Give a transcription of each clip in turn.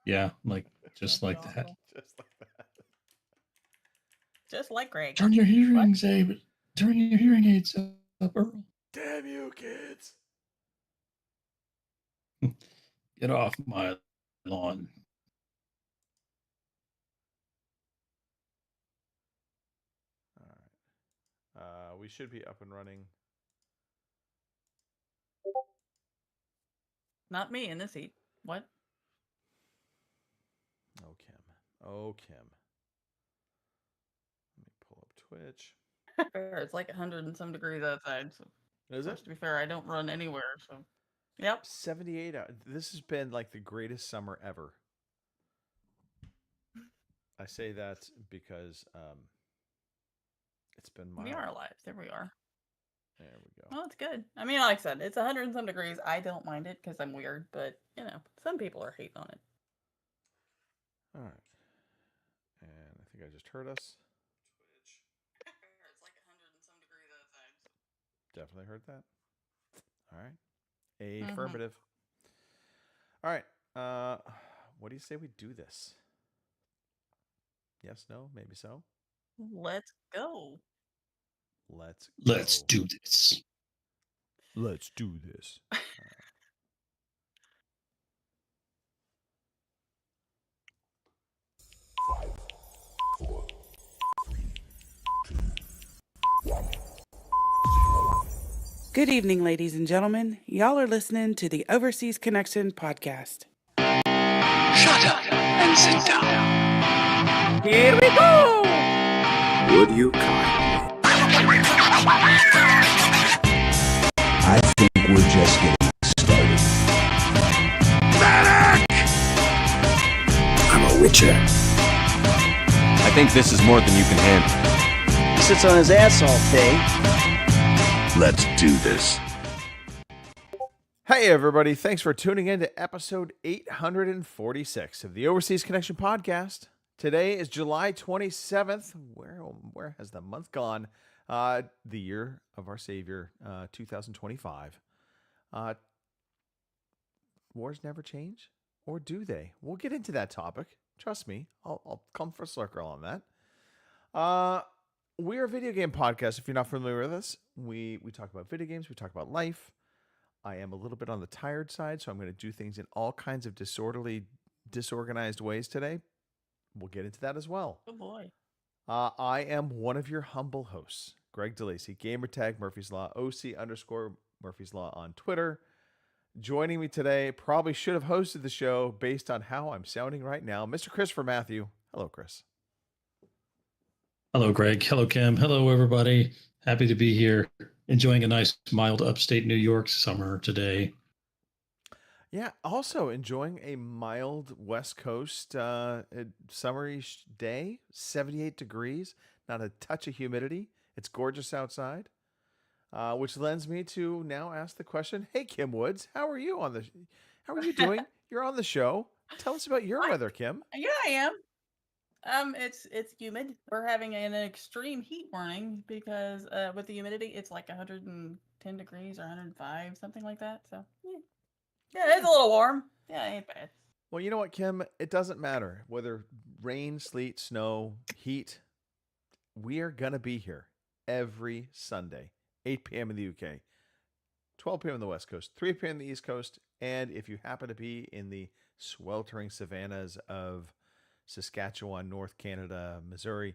Yeah, just That'd be like that. awful. Just like that. Just like Greg. Turn your What? hearing aids, turn your hearing aids up, Earl. Damn you, kids! Get off my lawn. All right. We should be up and running. Not me in this heat. What? Oh, Kim. Oh, Kim. Let me pull up Twitch. Fair. It's like 100 and some degrees outside. So, Is it? to be fair, I don't run anywhere. So, yep. 78 hours. This has been like the greatest summer ever. I say that because it's been mild. We are alive. There we are. There we go. Well, it's good. I mean, like I said, it's 100 and some degrees. I don't mind it because I'm weird, but some people are hating on it. All right. And I think I just heard us. Twitch. It's like 100 and some degrees outside. So. Definitely heard that. All right. Affirmative. All right. What do you say we do this? Yes, no, maybe so. Let's go. Let's do this. Let's do this. Good evening, ladies and gentlemen. Y'all are listening to the Overseas Connection podcast. Shut up and sit down. Here we go! Would you kindly? I think we're just getting started. Medic! I'm a witcher. I think this is more than you can handle. He sits on his ass all day. Let's do this. Hey, everybody. Thanks for tuning in to episode 846 of the Overseas Connection podcast. Today is July 27th. Where has the month gone? The year of our Savior, 2025. Wars never change, or do they? We'll get into that topic. Trust me, I'll come for a circle on that. We're a video game podcast. If you're not familiar with us, we talk about video games. We talk about life. I am a little bit on the tired side, so I'm going to do things in all kinds of disorganized ways today. We'll get into that as well. Oh boy. I am one of your humble hosts, Greg DeLacy, gamertag Murphy's Law, OC_Murphy's Law on Twitter. Joining me today, probably should have hosted the show based on how I'm sounding right now, Mr. Christopher Matthew. Hello, Chris. Hello, Greg. Hello, Kim. Hello, everybody. Happy to be here. Enjoying a nice, mild upstate New York summer today. Yeah, also enjoying a mild West Coast summery day, 78 degrees, not a touch of humidity. It's gorgeous outside, which lends me to now ask the question, hey, Kim Woods, how are you doing? You're on the show. Tell us about your weather, Kim. Yeah, I am. It's humid. We're having an extreme heat warning because with the humidity, it's like 110 degrees or 105, something like that. So yeah, it's a little warm. Yeah, it ain't bad. Well, you know what, Kim? It doesn't matter whether rain, sleet, snow, heat. We are gonna be here every Sunday, 8 p.m. in the UK, 12 p.m. on the West Coast, 3 p.m. on the East Coast, and if you happen to be in the sweltering savannas of Saskatchewan, North Canada, Missouri,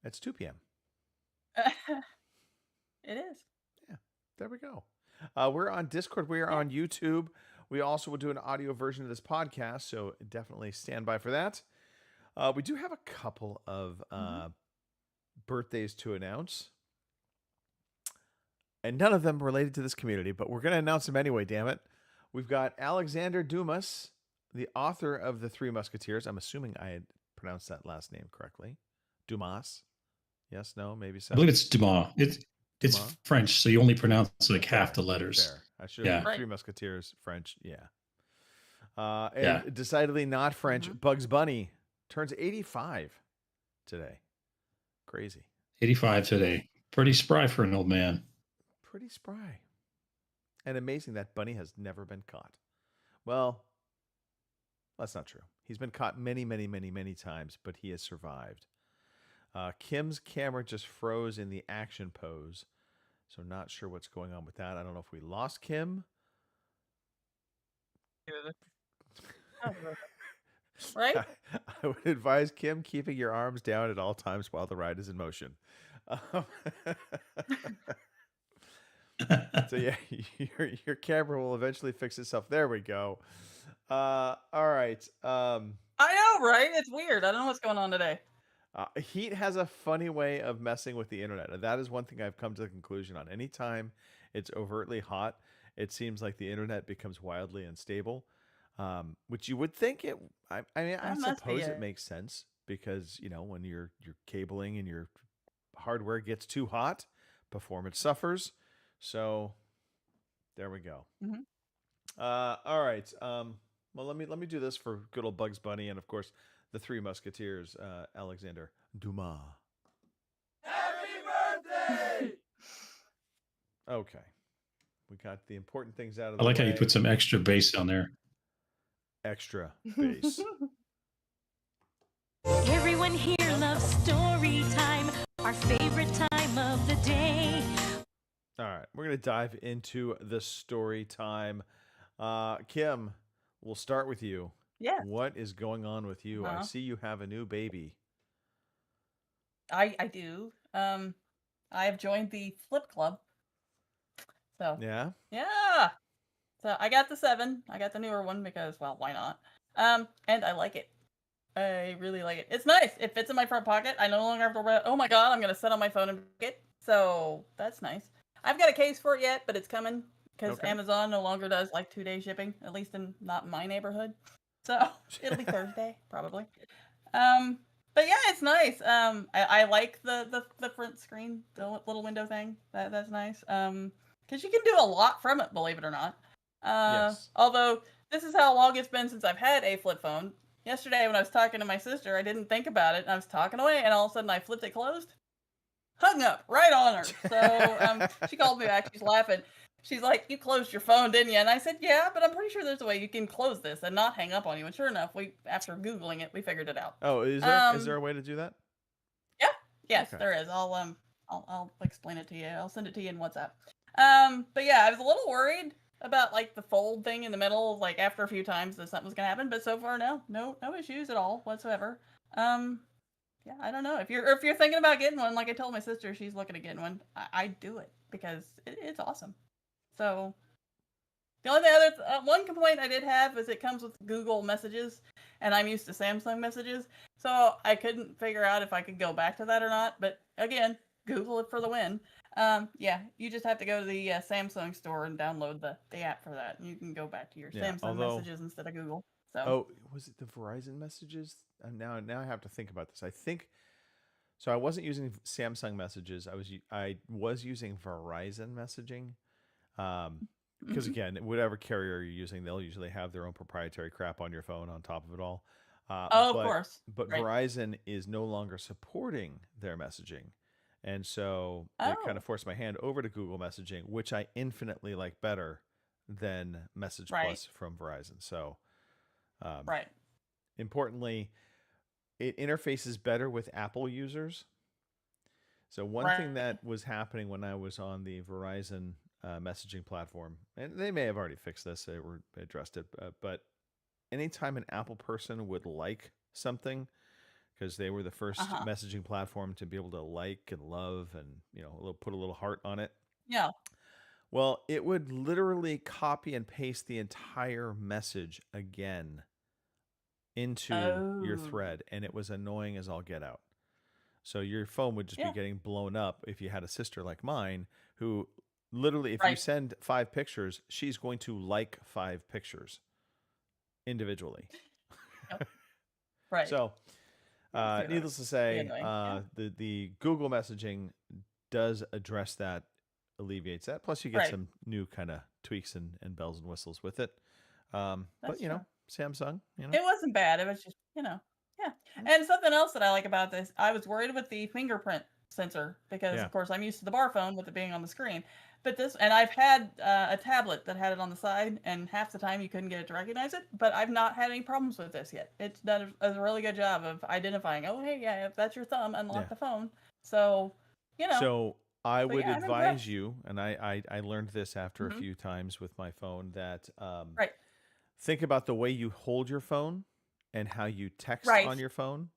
it's 2 p.m. It is. Yeah, there we go. We're on Discord. We are on YouTube. We also will do an audio version of this podcast, so definitely stand by for that. We do have a couple of birthdays to announce, and none of them related to this community, but we're going to announce them anyway, damn it. We've got Alexander Dumas, the author of The Three Musketeers. I'm assuming I had pronounced that last name correctly. Dumas. Yes, no, maybe so. I believe it's Dumas. It's Dumas? French, so you only pronounce like half the letters. Fair. I should have Yeah. Three Musketeers, French, yeah. And decidedly not French, Bugs Bunny turns 85 today. Crazy. 85 today. Pretty spry for an old man. Pretty spry. And amazing that Bunny has never been caught. Well, that's not true. He's been caught many, many, many, many times, but he has survived. Kim's camera just froze in the action pose, so not sure what's going on with that. I don't know if we lost Kim. Right? I would advise Kim keeping your arms down at all times while the ride is in motion. So yeah, your camera will eventually fix itself. There we go. All right. I know, right? It's weird. I don't know what's going on today. Heat has a funny way of messing with the internet. And that is one thing I've come to the conclusion on. Anytime it's overtly hot, it seems like the internet becomes wildly unstable. Which you would think it. I mean, I That must be suppose it it. makes sense because when your cabling and your hardware gets too hot, performance suffers. So there we go. Mhm. All right. Well, let me do this for good old Bugs Bunny and of course the Three Musketeers. Alexander Dumas. Okay, we got the important things out of I the like how you way. put some extra bass on there. Extra bass. Everyone here loves story time, our favorite time of the day. All right, we're going to dive into the story time. Kim, we'll start with you. Yeah. What is going on with you? I Uh-huh. see you have a new baby. I do. I have joined the Flip Club. So Yeah? yeah. So I got the 7. I got the newer one because, well, why not? And I like it. I really like it. It's nice. It fits in my front pocket. I no longer have to worry. Oh my god, I'm gonna sit on my phone and break it. So that's nice. I've got a case for it yet, but it's coming because Okay. Amazon no longer does like 2-day shipping, at least not in my neighborhood. So it'll be Thursday probably. But yeah, it's nice. I like the front screen, the little window thing. That's nice. Because you can do a lot from it, believe it or not. Yes. Although this is how long it's been since I've had a flip phone. Yesterday when I was talking to my sister, I didn't think about it, and I was talking away, and all of a sudden I flipped it closed. Hung up right on her. So she called me back. She's laughing. She's like, "You closed your phone, didn't you?" And I said, "Yeah, but I'm pretty sure there's a way you can close this and not hang up on you." And sure enough, after Googling it, we figured it out. Oh, is there a way to do that? Yeah. Yes, Okay. there is. I'll explain it to you. I'll send it to you in WhatsApp. But yeah, I was a little worried about like the fold thing in the middle, like after a few times that something was gonna happen, but so far no issues at all whatsoever. Yeah, I don't know if you're thinking about getting one. Like I told my sister, she's looking at getting one. I do it because it's awesome. So the only one complaint I did have is it comes with Google Messages, and I'm used to Samsung Messages, so I couldn't figure out if I could go back to that or not. But again, Google it for the win. Yeah, you just have to go to the Samsung store and download the app for that, and you can go back to your Yeah, Samsung Messages instead of Google. So Oh, was it the Verizon messages? Now I have to think about this. I think so. I wasn't using Samsung Messages. I was using Verizon messaging. Because Mhm. again, whatever carrier you're using, they'll usually have their own proprietary crap on your phone on top of it all. Oh, of course. But Right. Verizon is no longer supporting their messaging. And so it kind Oh, of forced my hand over to Google Messaging, which I infinitely like better than Message right, Plus from Verizon. So right. importantly, it interfaces better with Apple users. So one thing Right. that was happening when I was on the Verizon messaging platform, and they may have already fixed this, they addressed it, but anytime an Apple person would like something, because they were the first Uh-huh. messaging platform to be able to like and love and put a little heart on it. Yeah. Well, it would literally copy and paste the entire message again into your Oh. thread, and it was annoying as all get out. So your phone would just be Yeah. getting blown up if you had a sister like mine who literally, if you Right. send 5 pictures, she's going to like 5 pictures individually. Yep. Right. So, Yeah, needless to be say, annoying. Yeah. the Google messaging does address that, alleviates that. Plus, you get Right. some new kind of tweaks and bells and whistles with it. But That's true. Samsung, It wasn't bad. It was just, yeah. And something else that I like about this, I was worried with the fingerprint sensor because, Yeah. of course, I'm used to the bar phone with it being on the screen. But this, and I've had a tablet that had it on the side, and half the time you couldn't get it to recognize it. But I've not had any problems with this yet. It's done a really good job of identifying. Oh, hey, yeah, if that's your thumb, unlock Yeah. the phone. So, So I would yeah, I'm advise impressed. you, and I learned this after a Mhm. few times with my phone, that Right. think about the way you hold your phone and how you text Right. on your phone.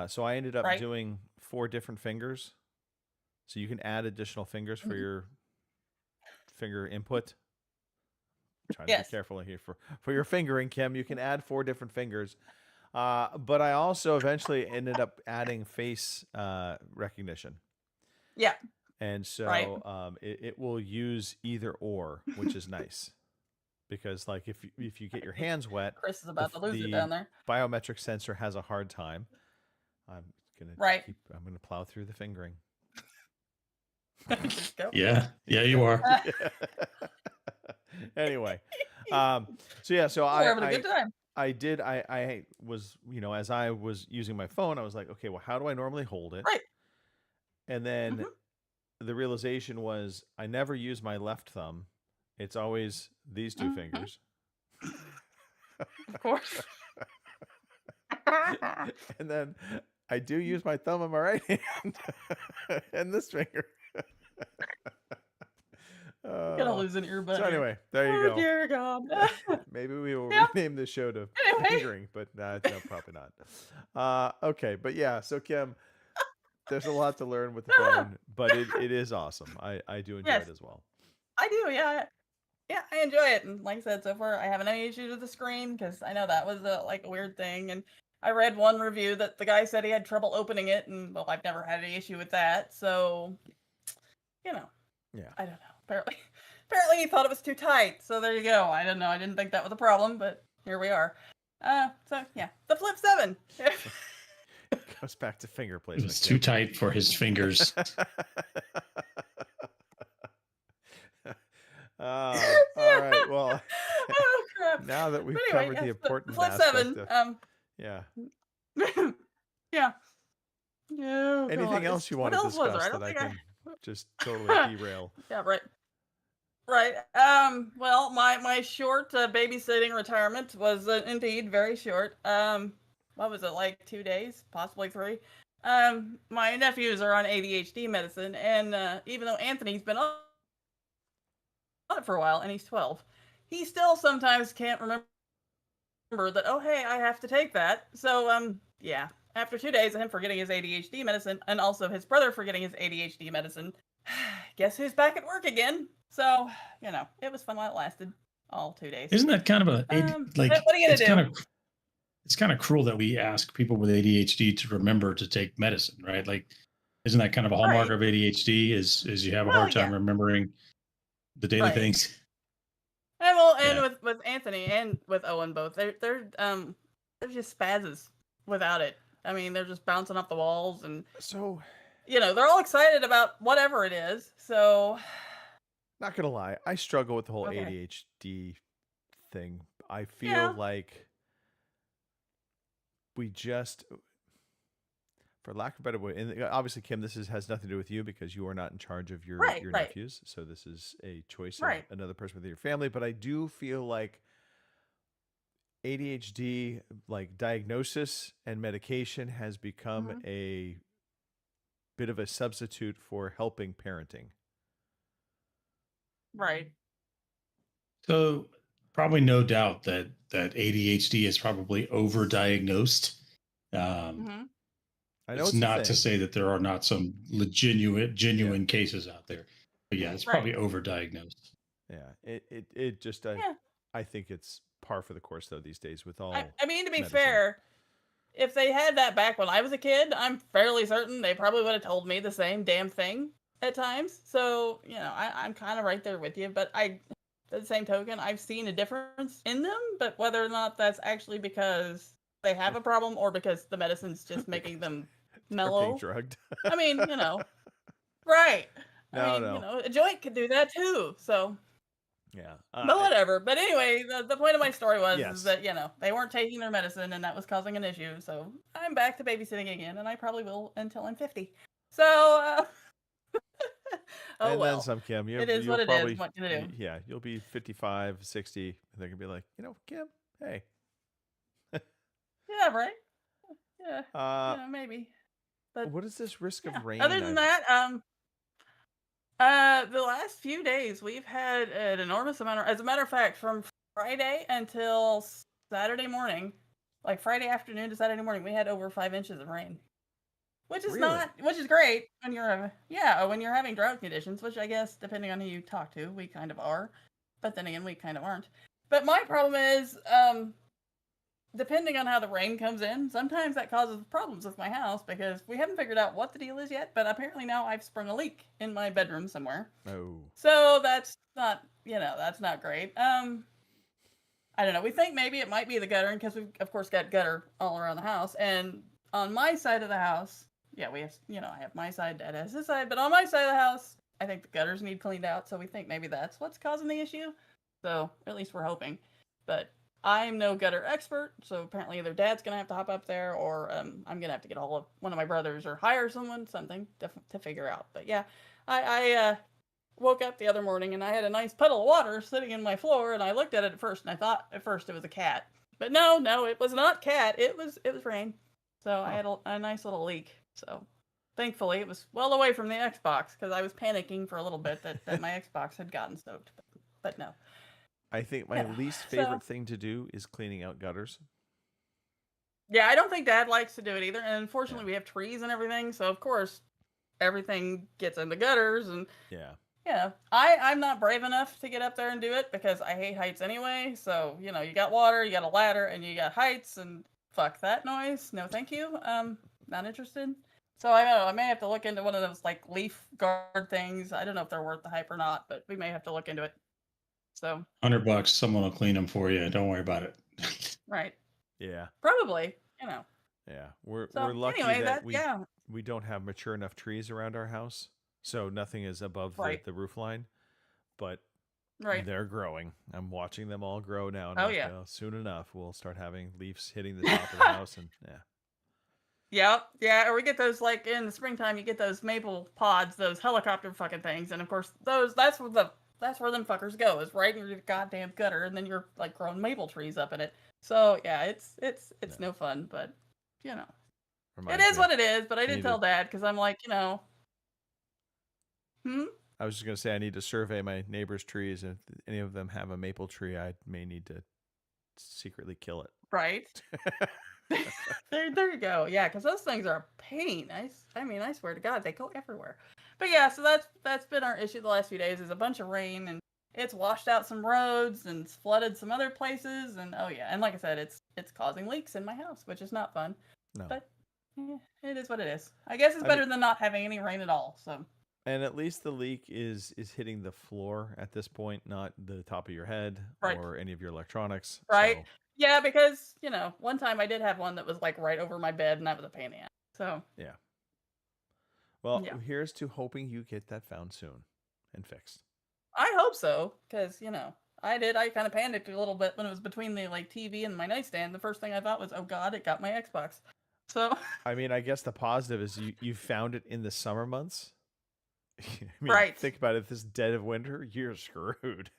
So I ended up Right. doing 4 different fingers. So you can add additional fingers for Mhm. your finger input. Trying to Yes. be careful here for your fingering, Kim. You can add 4 different fingers. But I also eventually ended up adding face recognition. Yeah. And Right. so it will use either or, which is nice. Because like if you get your hands wet, Chris is about to lose it the down there. biometric sensor has a hard time. I'm Right. gonna plow through the fingering. Go. Yeah, you are. Anyway, so yeah, so We're having a good time. I was, as I was using my phone, I was like, okay, well, how do I normally hold it? Right. And then Mhm. the realization was I never use my left thumb. It's always these 2 Mhm. fingers. Of course. And then I do use my thumb on my right hand and this finger. Gonna lose an earbud. So here. anyway, there you Oh go. dear God. Maybe we will Yeah. rename this show to Anyway. fingering, but no, probably not. Okay, but yeah, so Kim, there's a lot to learn with the phone, but it is awesome. I do enjoy Yes. it as well. I do, yeah. Yeah, I enjoy it. And like I said, so far I haven't any issues with the screen because I know that was a weird thing. And I read one review that the guy said he had trouble opening it, and well, I've never had any issue with that. So, Yeah. I don't know. Apparently he thought it was too tight. So there you go. I don't know. I didn't think that was a problem, but here we are. So yeah, the Flip 7. Goes back to finger It placement. was too tight for his fingers. All right. Well, Oh crap. now that we've But anyway, covered the yes, important Flip aspect 7. of, yeah. Yeah. Oh, Anything God, else you want what to else was there? discuss I don't that I think can just totally derail? Yeah, right. Right. Well, my short babysitting retirement was indeed very short. What was it, like 2 days, possibly 3? My nephews are on ADHD medicine, and even though Anthony's been on it for a while, and he's 12, he still sometimes can't remember that. Oh, hey, I have to take that. So, yeah. After 2 days of him forgetting his ADHD medicine, and also his brother forgetting his ADHD medicine, guess who's back at work again? So, it was fun while it lasted. All 2 days. Isn't that kind of a like? What are you gonna do? It's kind of cruel that we ask people with ADHD to remember to take medicine, right? Like, isn't that kind of a hallmark Right. of ADHD? Is you have a Well, hard time yeah. remembering the daily Right. things? And well, and Yeah. with Anthony and with Owen both, they're just spazzes without it. I mean, they're just bouncing off the walls, and So, they're all excited about whatever it is. So, not gonna lie, I struggle with the whole Okay. ADHD thing. I feel Yeah. like we just, for lack of a better way, and obviously, Kim, this has nothing to do with you because you are not in charge of your Right, right. nephews. So this is a choice of Right. another person within your family. But I do feel like ADHD, like diagnosis and medication, has become Mhm. a bit of a substitute for helping parenting. Right. So probably no doubt that ADHD is probably overdiagnosed. Hmm. I know It's it's a not thing. to say that there are not some genuine cases out there, but yeah, it's probably overdiagnosed. Yeah, it just Yeah. I think it's par for the course though these days with all. I mean, to be medicine. fair, if they had that back when I was a kid, I'm fairly certain they probably would have told me the same damn thing at times. So, I'm kind of right there with you. But at the same token, I've seen a difference in them. But whether or not that's actually because they have a problem or because the medicine's just making them Are being mellow. drugged. I mean, right. No. A joint could do that too. So, Yeah. but whatever. But anyway, the point of my story was Yes. is that they weren't taking their medicine, and that was causing an issue. So I'm back to babysitting again, and I probably will until I'm 50. So, oh and well. then some, Kim. It is You'll what it probably, is. What can I do? yeah, you'll be 55, 60. And they're going to be like, Kim, hey. Yeah, right. Yeah, Uh, yeah, maybe. But what is this risk yeah. of rain? Other than that, the last few days we've had an enormous amount of, as a matter of fact, from Friday until Saturday morning, like Friday afternoon to Saturday morning, we had over 5 inches of rain. Which is Really? which is great when you're, when you're having drought conditions, which I guess, depending on who you talk to, we kind of are. But then again, we kind of aren't. But my problem is, depending on how the rain comes in, sometimes that causes problems with my house because we haven't figured out what the deal is yet, but apparently now I've sprung a leak in my bedroom somewhere. Oh. So that's not, that's not great. I don't know. We think maybe it might be the gutter because we've, of course, got gutter all around the house. And on my side of the house, yeah, we have, I have my side, Dad has his side, but on my side of the house, I think the gutters need cleaned out. So we think maybe that's what's causing the issue. So at least we're hoping. But I'm no gutter expert. So apparently either Dad's going to have to hop up there or I'm going to have to get hold of one of my brothers or hire something to figure out. But yeah, I woke up the other morning and I had a nice puddle of water sitting in my floor, and I looked at it at first and I thought at first it was a cat. But no, it was not cat. It was rain. So I had a nice little leak. So thankfully it was well away from the Xbox because I was panicking for a little bit that my Xbox had gotten soaked. But no. I think my least favorite thing to do is cleaning out gutters. Yeah, I don't think Dad likes to do it either. And unfortunately, we have trees and everything. So, of course, everything gets in the gutters. And yeah, I'm not brave enough to get up there and do it because I hate heights anyway. So, you got water, you got a ladder, and you got heights, and fuck that noise. No, thank you. Not interested. So I don't know. I may have to look into one of those like leaf guard things. I don't know if they're worth the hype or not, but we may have to look into it. So $100, someone will clean them for you. Don't worry about it. Right. Yeah. Probably. Yeah. We're lucky anyway, that we don't have mature enough trees around our house, so nothing is above the roof line. But they're growing. I'm watching them all grow now. And soon enough, we'll start having leaves hitting the top of the house, and Yeah, or we get those like in the springtime. You get those maple pods, those helicopter fucking things, and of course that's where them fuckers go, is right in your goddamn gutter, and then you're like growing maple trees up in it. So yeah, it's no fun, but it is what it is. But I did tell Dad because I'm like, I was just gonna say I need to survey my neighbor's trees, and if any of them have a maple tree, I may need to secretly kill it. Right. There you go. Yeah, because those things are a pain. I mean, I swear to God, they go everywhere. But yeah, so that's been our issue the last few days, is a bunch of rain, and it's washed out some roads and flooded some other places, and and like I said, it's causing leaks in my house, which is not fun. No. But it is what it is. I guess it's better than not having any rain at all. So. And at least the leak is hitting the floor at this point, not the top of your head or any of your electronics. Right. So. Yeah, because, one time I did have one that was like right over my bed, and that was a pain in the ass. So. Yeah. Well, here's to hoping you get that found soon and fixed. I hope so, because, I kind of panicked a little bit when it was between the TV and my nightstand. The first thing I thought was, oh God, it got my Xbox. So. I mean, I guess the positive is you found it in the summer months. Think about it. This dead of winter, you're screwed.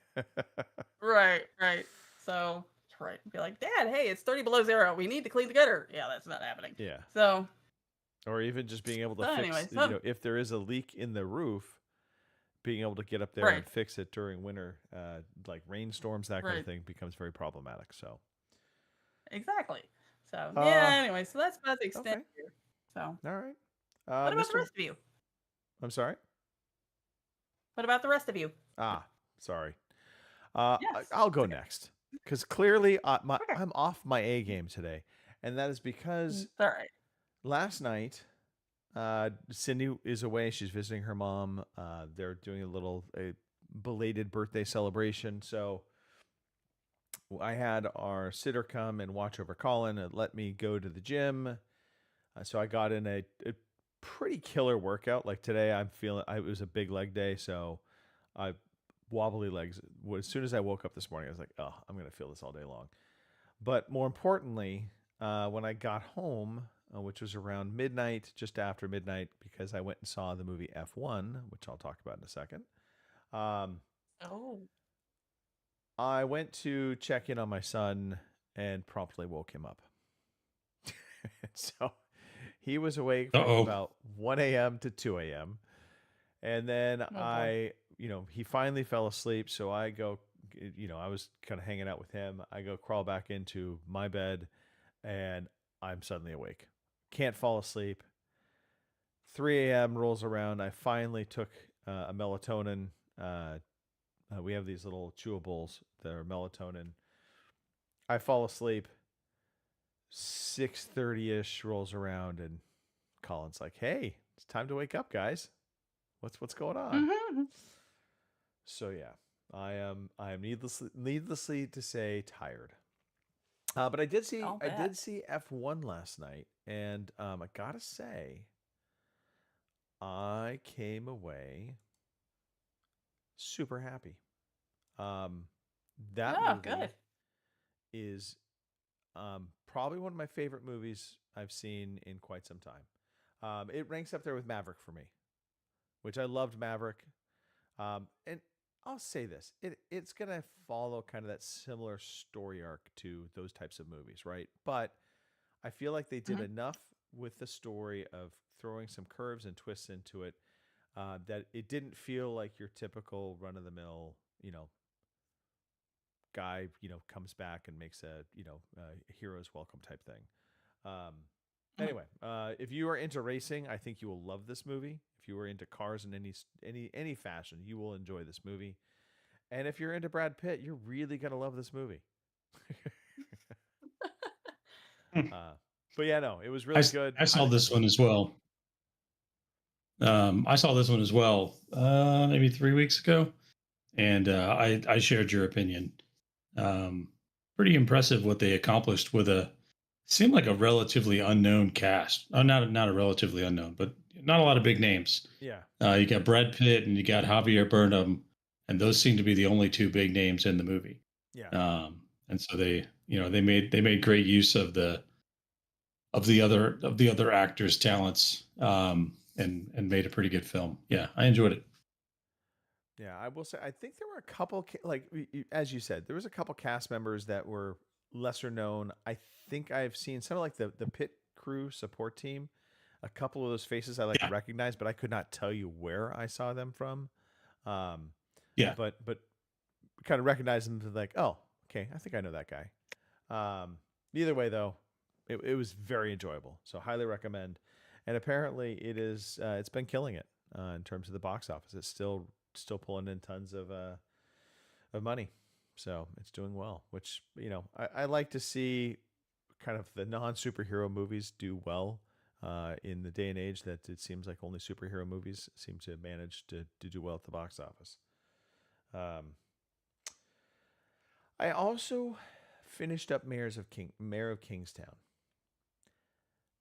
Right. So, be like, Dad, hey, it's 30 below zero. We need to clean the gutter. Yeah, that's not happening. Yeah. So. Or even just being able to fix, if there is a leak in the roof, being able to get up there and fix it during winter, like rainstorms, that kind of thing, becomes very problematic. So. Exactly. So anyway, so that's about the extent here. So. All right. What about the rest of you? I'm sorry. What about the rest of you? Sorry. Yes, I'll go next because clearly I'm off my A game today, and that is because last night Cindy is away. She's visiting her mom. They're doing a belated birthday celebration, so I had our sitter come and watch over Colin and let me go to the gym. So I got in a pretty killer workout. Like today, it was a big leg day, so wobbly legs. As soon as I woke up this morning, I was like, oh, I'm going to feel this all day long. But more importantly, when I got home, which was around midnight, just after midnight, because I went and saw the movie F1, which I'll talk about in a second. Oh. I went to check in on my son and promptly woke him up. So he was awake from Uh-oh. about 1 a.m. to 2 a.m. And then boy. he finally fell asleep. So I go, I was kind of hanging out with him. I go crawl back into my bed and I'm suddenly awake. Can't fall asleep. 3 a.m. rolls around. I finally took a melatonin. We have these little chewables that are melatonin. I fall asleep. 6:30ish rolls around, and Colin's like, "Hey, it's time to wake up, guys. What's going on?" Mhm. So yeah, I am needlessly to say tired. But I did see I'll I did bet. see F1 last night, and I gotta say, I came away super happy. That Oh, movie good. is probably one of my favorite movies I've seen in quite some time. It ranks up there with Maverick for me, which I loved Maverick. And I'll say this: it's gonna follow kind of that similar story arc to those types of movies, right? But I feel like they did Mhm. enough with the story of throwing some curves and twists into it that it didn't feel like your typical run of the mill, guy, comes back and makes a hero's welcome type thing. Um, Mhm. anyway, if you are into racing, I think you will love this movie. If you are into cars in any fashion, you will enjoy this movie. And if you're into Brad Pitt, you're really gonna love this movie. uh, but yeah, no, it was really good. I saw Highly this one recommend. as well. I saw this one as well, maybe 3 weeks ago, and I shared your opinion. Um, Pretty impressive what they accomplished with seemed like a relatively unknown cast. Oh, not a relatively unknown, but not a lot of big names. Yeah, You got Brad Pitt and you got Javier Bardem, and those seem to be the only two big names in the movie. yeah, And so they made great use of the other actors' talents, and made a pretty good film. Yeah, I enjoyed it. yeah. I will say, I think there were a couple, as you said, there was a couple cast members that were lesser known. I think I've seen some of like the pit crew support team. A couple of those faces I like to Yeah, recognize, but I could not tell you where I saw them from. Um, yeah. but kind of recognize them to like, oh, okay, I think I know that guy. Either way, though, it was very enjoyable. So highly recommend. And apparently, it's been killing it in terms of the box office. It's still pulling in tons of money. So it's doing well, which I like to see kind of the non superhero movies do well. In the day and age that it seems like only superhero movies seem to manage to do well at the box office. Um, I also finished up Mayor of Kingstown.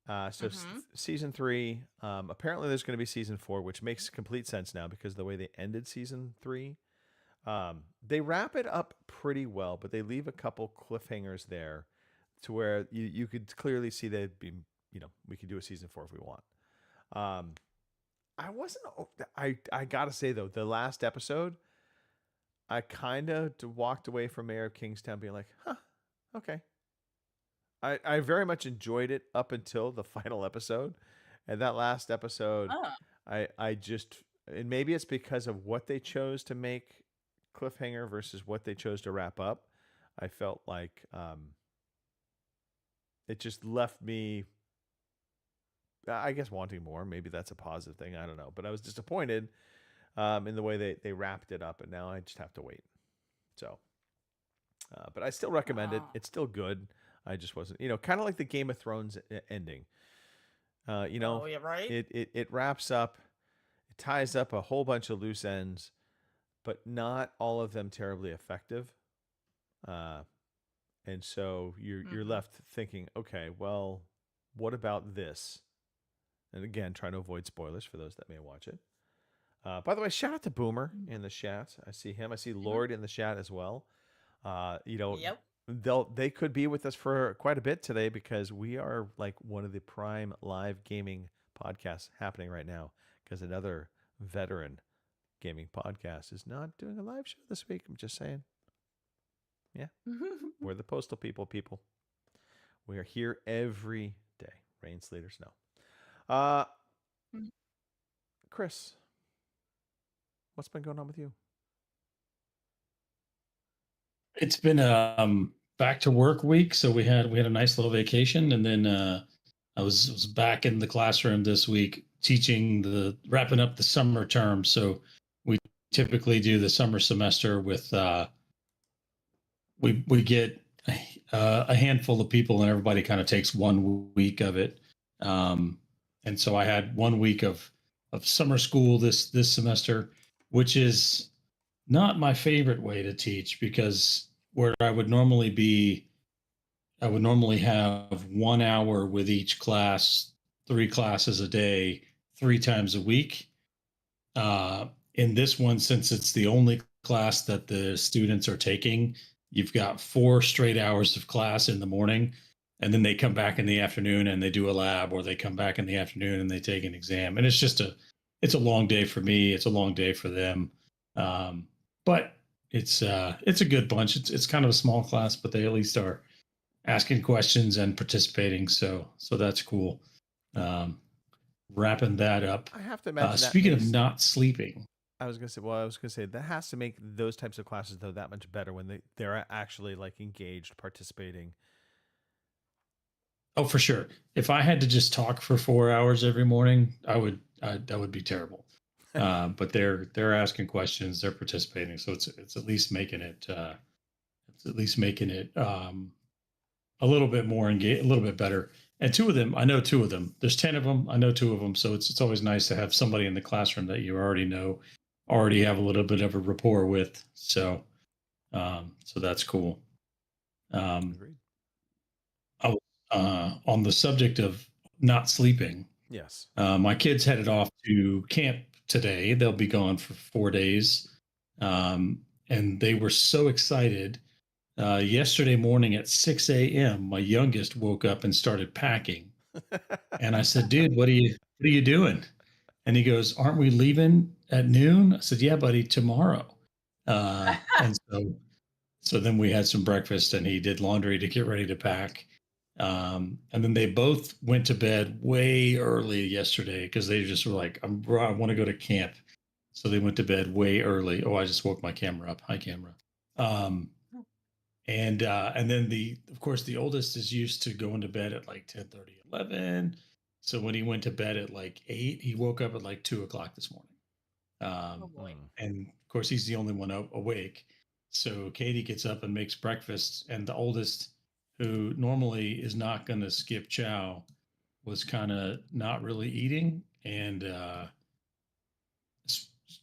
Mhm. Season 3. Apparently, there's going to be season 4, which makes complete sense now because of the way they ended season 3. They wrap it up pretty well, but they leave a couple cliffhangers there to where you could clearly see they'd be, we could do a season 4 if we want. Um, I wasn't. I gotta say though, the last episode, I kind of walked away from Mayor of Kingstown being like, huh, okay. I very much enjoyed it up until the final episode. And that last episode, Oh. I just, and maybe it's because of what they chose to make cliffhanger versus what they chose to wrap up. I felt like it just left me, I guess, wanting more. Maybe that's a positive thing. I don't know. But I was disappointed in the way they wrapped it up. And now I just have to wait. So, but I still recommend it. Oh. It's still good. I just wasn't, kind of like the Game of Thrones ending. Oh, yeah, right? It wraps up, it ties up a whole bunch of loose ends, but not all of them terribly effective. And so you're Mhm. left thinking, okay, well, what about this? And again, trying to avoid spoilers for those that may watch it. By the way, shout out to Boomer in the chat. I see him. I see Mhm. Lord in the chat as well. Yep. They could be with us for quite a bit today because we are like one of the prime live gaming podcasts happening right now because another veteran gaming podcast is not doing a live show this week. I'm just saying. Yeah. We're the postal people. We are here every day. Rain, sleet, or snow. Chris, what's been going on with you? It's been back to work week, so we had a nice little vacation, and then I was back in the classroom this week teaching wrapping up the summer term. So we typically do the summer semester with we get a handful of people, and everybody kind of takes 1 week of it. And so I had 1 week of summer school this semester, which is not my favorite way to teach, because where I would normally have 1 hour with each class, 3 classes a day, 3 times a week. In this one, since it's the only class that the students are taking, you've got 4 straight hours of class in the morning, and then they come back in the afternoon and they do a lab, or they come back in the afternoon and they take an exam. And it's a long day for me. It's a long day for them. But it's a good bunch. It's kind of a small class, but they at least are asking questions and participating. So that's cool. Wrapping that up. I have to imagine. Speaking of not sleeping, I was gonna say that has to make those types of classes though that much better when they're actually like engaged, participating. oh, for sure. If I had to just talk for 4 hours every morning, that would be terrible. But they're asking questions, they're participating, so it's at least making it a little bit more engaged, a little bit better. And I know two of them. There's 10 of them. I know 2 of them, so it's always nice to have somebody in the classroom that you already have a little bit of a rapport with. So that's cool. Agreed. On the subject of not sleeping, Yes. my kids headed off to camp today. They'll be gone for 4 days. And they were so excited. Yesterday morning at 6 a.m., my youngest woke up and started packing. And I said, dude, what are you doing? And he goes, aren't we leaving at noon? I said, yeah, buddy, tomorrow. And so then we had some breakfast, and he did laundry to get ready to pack. And then they both went to bed way early yesterday because they just were like, I want to go to camp. So they went to bed way early. Oh, I just woke my camera up. Hi, camera. And then of course, the oldest is used to going to bed at like 10:30, 11. So when he went to bed at like 8, he woke up at like 2:00 this morning. Oh boy. And of course, he's the only one awake. So Katie gets up and makes breakfast, and the oldest, who normally is not going to skip chow, was kind of not really eating. And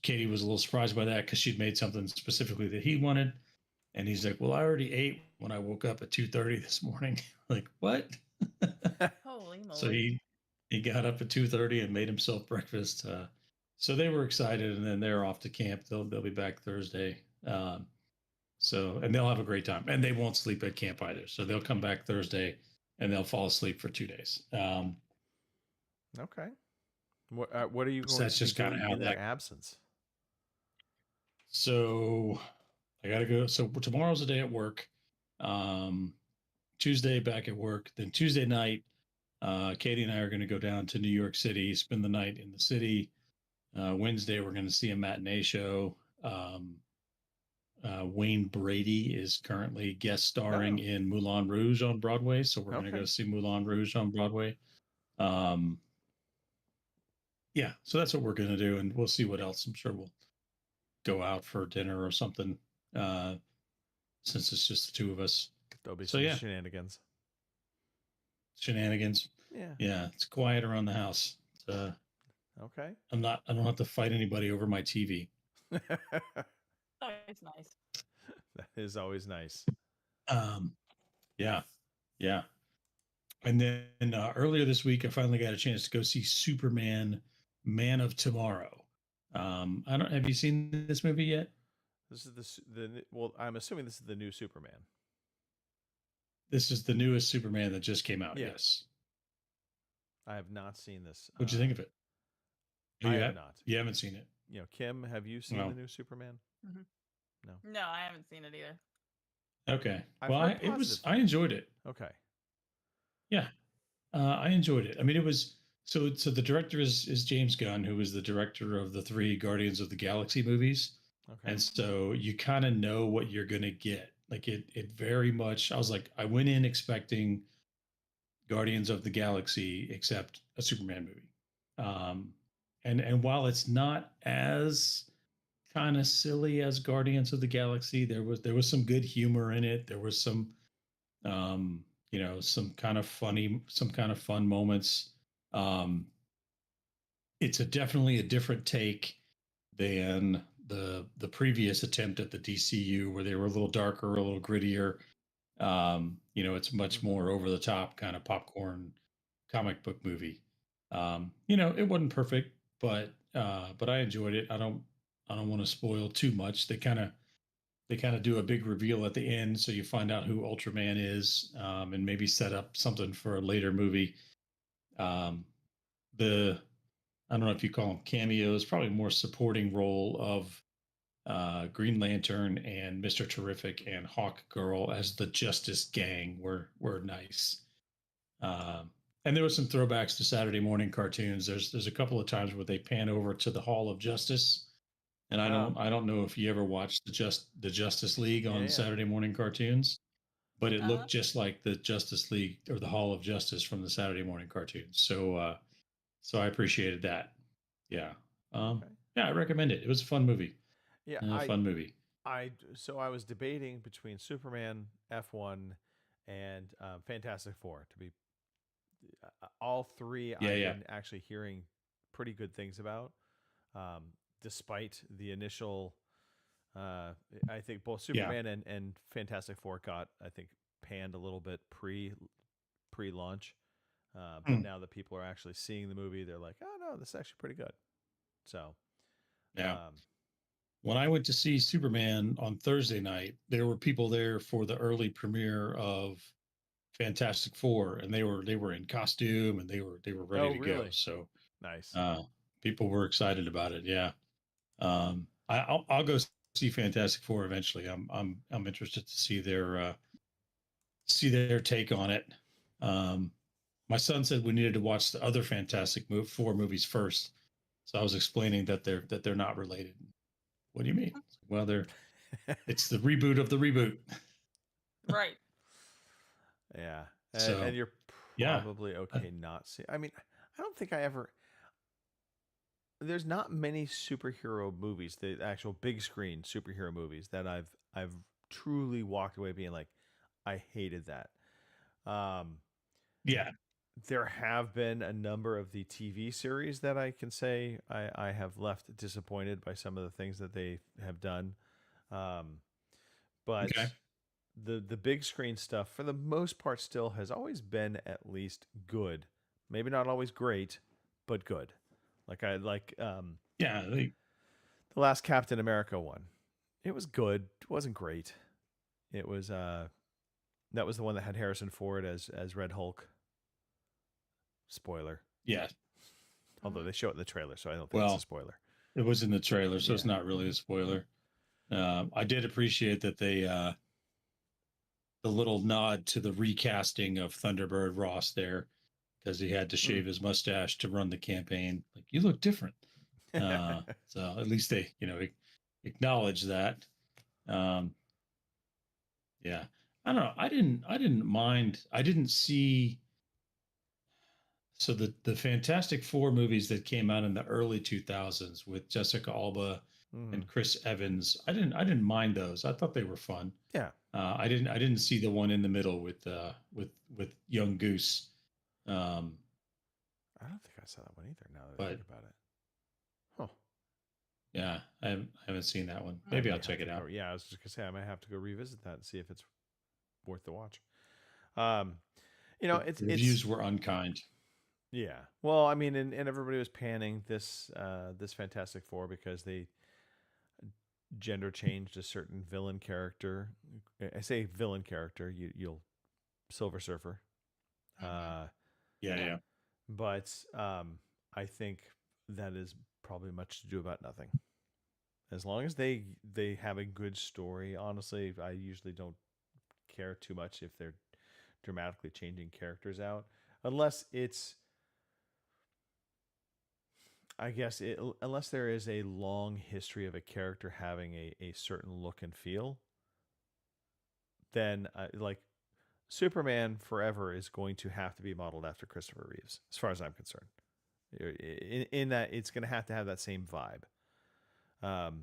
Katie was a little surprised by that because she'd made something specifically that he wanted. And he's like, well, I already ate when I woke up at 2:30 this morning. Like, what? Holy moly. So he got up at 2:30 and made himself breakfast. So they were excited, and then they're off to camp. They'll be back Thursday. And they'll have a great time, and they won't sleep at camp either. So they'll come back Thursday, and they'll fall asleep for 2 days. Okay. What are you going that's to just be kinda doing how in that- their absence? So I got to go. So tomorrow's the day at work. Tuesday back at work. Then Tuesday night, Katie and I are going to go down to New York City, spend the night in the city. Wednesday, we're going to see a matinee show. Wayne Brady is currently guest starring in Moulin Rouge on Broadway. So we're going to go see Moulin Rouge on Broadway. Yeah, so that's what we're going to do. And we'll see what else. I'm sure we'll go out for dinner or something, since it's just the 2 of us. There'll be So, some yeah. shenanigans. Shenanigans. Yeah. Yeah, it's quiet around the house. Okay. I don't have to fight anybody over my TV. Oh, it's nice. That is always nice. Yeah. And then earlier this week, I finally got a chance to go see Superman, Man of Tomorrow. Have you seen this movie yet? This is well, I'm assuming this is the new Superman. This is the newest Superman that just came out. Yeah. Yes. I have not seen this. What'd you think of it? Oh, I you have not. You haven't seen it. Kim, have you seen No. the new Superman? No, I haven't seen it either. Okay. I've Well, heard it was. positive I enjoyed it. Okay. Yeah, I enjoyed it. I mean, it was so. So the director is James Gunn, who was the director of the 3 Guardians of the Galaxy movies, Okay. and so you kind of know what you're gonna get. Like it very much. I was like, I went in expecting Guardians of the Galaxy, except a Superman movie. And while it's not as kind of silly as Guardians of the Galaxy, there was some good humor in it. There was some some kind of fun moments. It's definitely a different take than the previous attempt at the DCU, where they were a little darker, a little grittier. It's much more over the top kind of popcorn comic book movie. It wasn't perfect, but I enjoyed it. I don't want to spoil too much. They kind of do a big reveal at the end, so you find out who Ultraman is, and maybe set up something for a later movie. I don't know if you call them cameos, probably more supporting role of Green Lantern and Mr. Terrific and Hawk Girl as the Justice Gang were nice. And there was some throwbacks to Saturday morning cartoons. There's a couple of times where they pan over to the Hall of Justice. And I don't know if you ever watched the Justice League on Saturday morning cartoons, but it looked just like the Justice League or the Hall of Justice from the Saturday morning cartoons. So I appreciated that. Yeah. Yeah, I recommend it. It was a fun movie. Yeah, fun movie. I was debating between Superman, F1, and Fantastic Four. To be all 3, I've been actually hearing pretty good things about. Despite the initial, I think both Superman and Fantastic Four got, I think, panned a little bit pre-launch. But now that people are actually seeing the movie, they're like, oh no, this is actually pretty good. So, yeah. When I went to see Superman on Thursday night, there were people there for the early premiere of Fantastic Four, and they were in costume and they were ready to go. So nice. People were excited about it. Yeah. I'll go see Fantastic Four eventually. I'm interested to see their take on it. My son said we needed to watch the other Fantastic Four movies first, so I was explaining that they're not related. What do you mean? Well, it's the reboot of the reboot. Right. Yeah. So, and you're probably okay not seeing. I mean, I don't think I ever. There's not many superhero movies, the actual big screen superhero movies, that I've truly walked away being like, I hated that. Yeah. There have been a number of the TV series that I can say I have left disappointed by some of the things that they have done. But the big screen stuff, for the most part, still has always been at least good. Maybe not always great, but good. The last Captain America one. It was good. It wasn't great. It was that was the one that had Harrison Ford as Red Hulk. Spoiler. Yeah. Although they show it in the trailer, so I don't think it's a spoiler. It was in the trailer, so it's not really a spoiler. I did appreciate that they the little nod to the recasting of Thunderbird Ross there, because he had to shave his mustache to run the campaign. Like, you look different. So at least they, acknowledge that. Yeah. I don't know. I didn't mind. I didn't see. So the Fantastic Four movies that came out in the early 2000s with Jessica Alba and Chris Evans, I didn't mind those. I thought they were fun. Yeah. I didn't see the one in the middle with young Goose. I don't think I saw that one either. Now that I think about it. Huh. Yeah, I haven't seen that one. Maybe I'll check it out. Yeah, I was just gonna say I might have to go revisit that and see if it's worth the watch. The reviews were unkind. Yeah. Well, I mean, and everybody was panning this Fantastic Four because they gender changed a certain villain character. I say villain character. You'll Silver Surfer. Mhm. Yeah. But I think that is probably much to do about nothing. As long as they have a good story, honestly, I usually don't care too much if they're dramatically changing characters out, unless it's, I guess, unless there is a long history of a character having a certain look and feel. Then like Superman Forever is going to have to be modeled after Christopher Reeves, as far as I'm concerned. In that it's going to have that same vibe. Not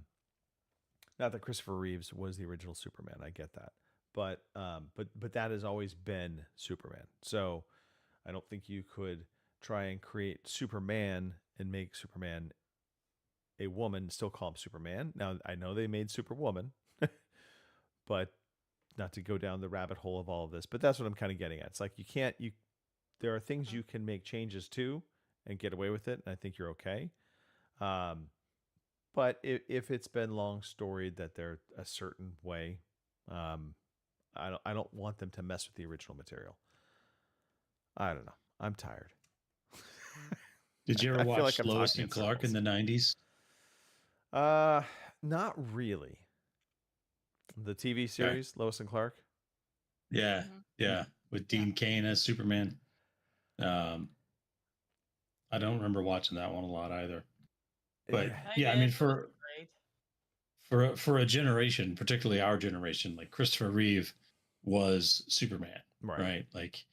that Christopher Reeves was the original Superman, I get that, but that has always been Superman. So I don't think you could try and create Superman and make Superman a woman, still call him Superman. Now I know they made Superwoman, but not to go down the rabbit hole of all of this, but that's what I'm kind of getting at. It's like there are things you can make changes to and get away with it, and I think you're okay. But if it's been long storied that they're a certain way, I don't want them to mess with the original material. I don't know. I'm tired. Did you ever I feel watch like I'm Lois talking and in Clark in the 90s? Not really. The TV series, Lois and Clark. Yeah, Mhm. yeah, with Dean Cain as Superman. I don't remember watching that one a lot either. But yeah, I did. mean, It was great. for a generation, particularly our generation, like Christopher Reeve was Superman, right? Like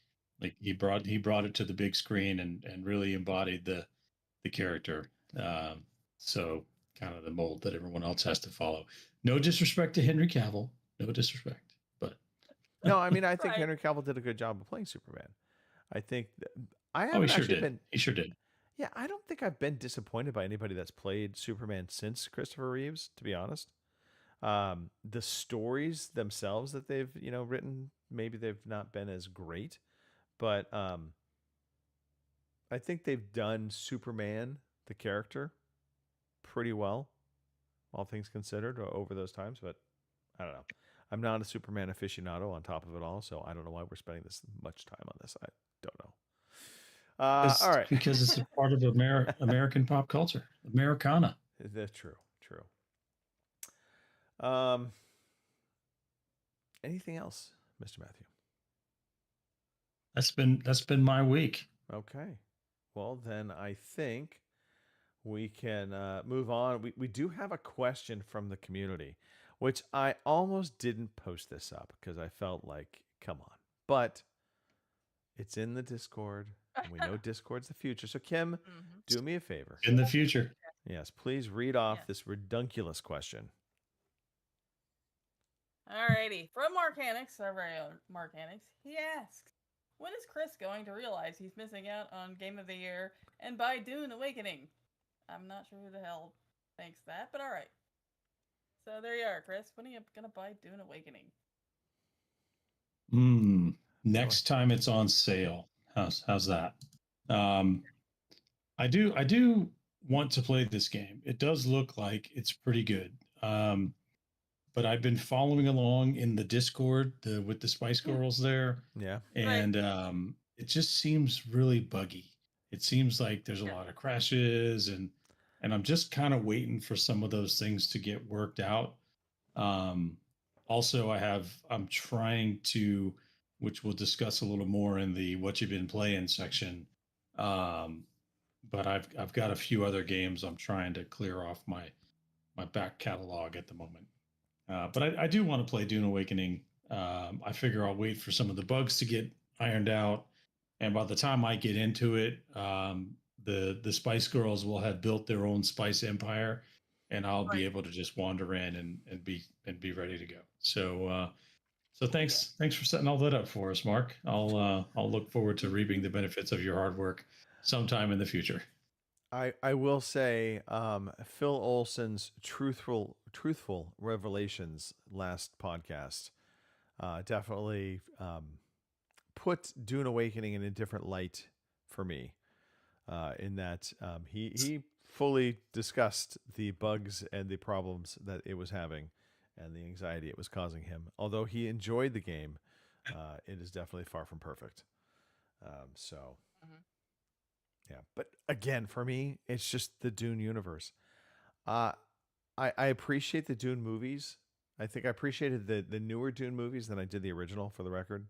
he brought it to the big screen and really embodied the character. So kind of the mold that everyone else has to follow. No disrespect to Henry Cavill, no disrespect, but No, I mean, I think Right. Henry Cavill did a good job of playing Superman. I think I he haven't sure actually did. been. He sure did. Yeah, I don't think I've been disappointed by anybody that's played Superman since Christopher Reeves, to be honest. The stories themselves that they've, written, maybe they've not been as great, but I think they've done Superman, the character, pretty well, all things considered, over those times. But I don't know. I'm not a Superman aficionado on top of it all, so I don't know why we're spending this much time on this. I don't know. All right. Because it's a part of American pop culture, Americana. That's true. Anything else, Mr. Matthew? That's been my week. Okay. Well, then I think we can move on. We do have a question from the community, which I almost didn't post this up because I felt like, come on. But it's in the Discord. And we know Discord's the future. So, Kim, do me a favor. In the future. Yes, please read off this redunculous question. Alrighty. From Mark Hannix, our very own Mark Hannix, he asks, when is Chris going to realize he's missing out on Game of the Year and buy Dune Awakening? I'm not sure who the hell thinks that, but alright. So there you are, Chris. When are you going to buy Dune Awakening? Next time it's on sale. How's that? I do want to play this game. It does look like it's pretty good. But I've been following along in the Discord with the Spice Girls there. Yeah. And it just seems really buggy. It seems like there's a lot of crashes and I'm just kind of waiting for some of those things to get worked out. Also, I'm trying to, which we'll discuss a little more in the what you've been playing section. But I've got a few other games I'm trying to clear off my back catalog at the moment. But I do want to play Dune Awakening. I figure I'll wait for some of the bugs to get ironed out, and by the time I get into it, the Spice Girls will have built their own spice empire, and I'll be able to just wander in and be ready to go. So thanks for setting all that up for us, Mark. I'll look forward to reaping the benefits of your hard work sometime in the future. I will say Phil Olson's truthful revelations last podcast definitely put Dune Awakening in a different light for me, in that he fully discussed the bugs and the problems that it was having and the anxiety it was causing him. Although he enjoyed the game, It is definitely far from perfect. So Mhm. yeah, but again, for me, it's just the Dune universe. Uh, I appreciate the Dune movies. I think I appreciated the newer Dune movies than I did the original. For the record,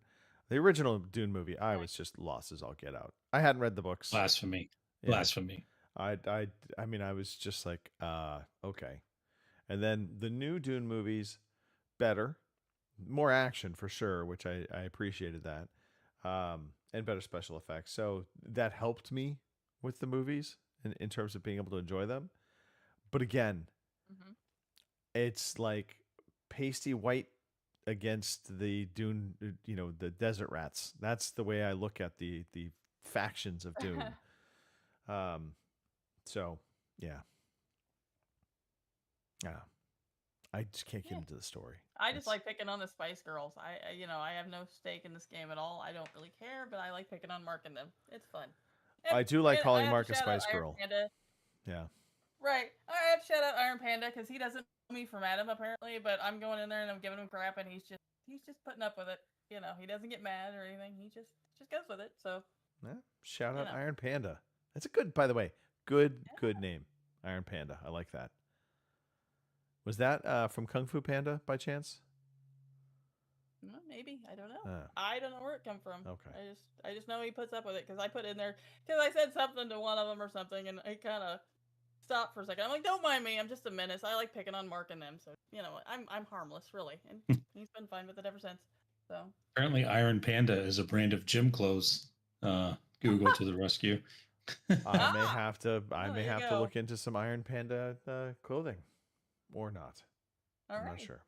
the original Dune movie, I Right. was just lost as all get out. I hadn't read the books. Blasphemy. Yeah, Blasphemy. I mean, I was just like, okay. And then the new Dune movies, better, more action for sure, which I appreciated that, and better special effects. So that helped me with the movies in terms of being able to enjoy them. But again, hmm it's like pasty white against the Dune, the desert rats. That's the way I look at the factions of Dune. Um, so yeah, yeah, I just can't get Yeah. into the story. I just It's- like picking on the Spice Girls. I have no stake in this game at all. I don't really care, but I like picking on Mark and them. It's fun. I do like And I calling have Mark to a shout out Spice Iron Girl. Panda. Yeah. Right. I have to shout out Iron Panda because he doesn't know me from Adam apparently, but I'm going in there and I'm giving him crap, and he's just putting up with it. He doesn't get mad or anything. He just goes with it. So Yeah. Shout You out know. Iron Panda. That's a good, by the way, good name. Iron Panda. I like that. Was that from Kung Fu Panda by chance? maybe I don't know. Ah. I don't know where it come from. Okay. I just know he puts up with it because I put in there because I said something to one of them or something, and he kind of stopped for a second. I'm like, don't mind me. I'm just a menace. I like picking on Mark and them, so I'm harmless really, and he's been fine with it ever since. So Apparently, Iron Panda is a brand of gym clothes. Google to the rescue. I may have to. I Oh, may there you have to go. look into some Iron Panda clothing, or not. all I'm right. not sure.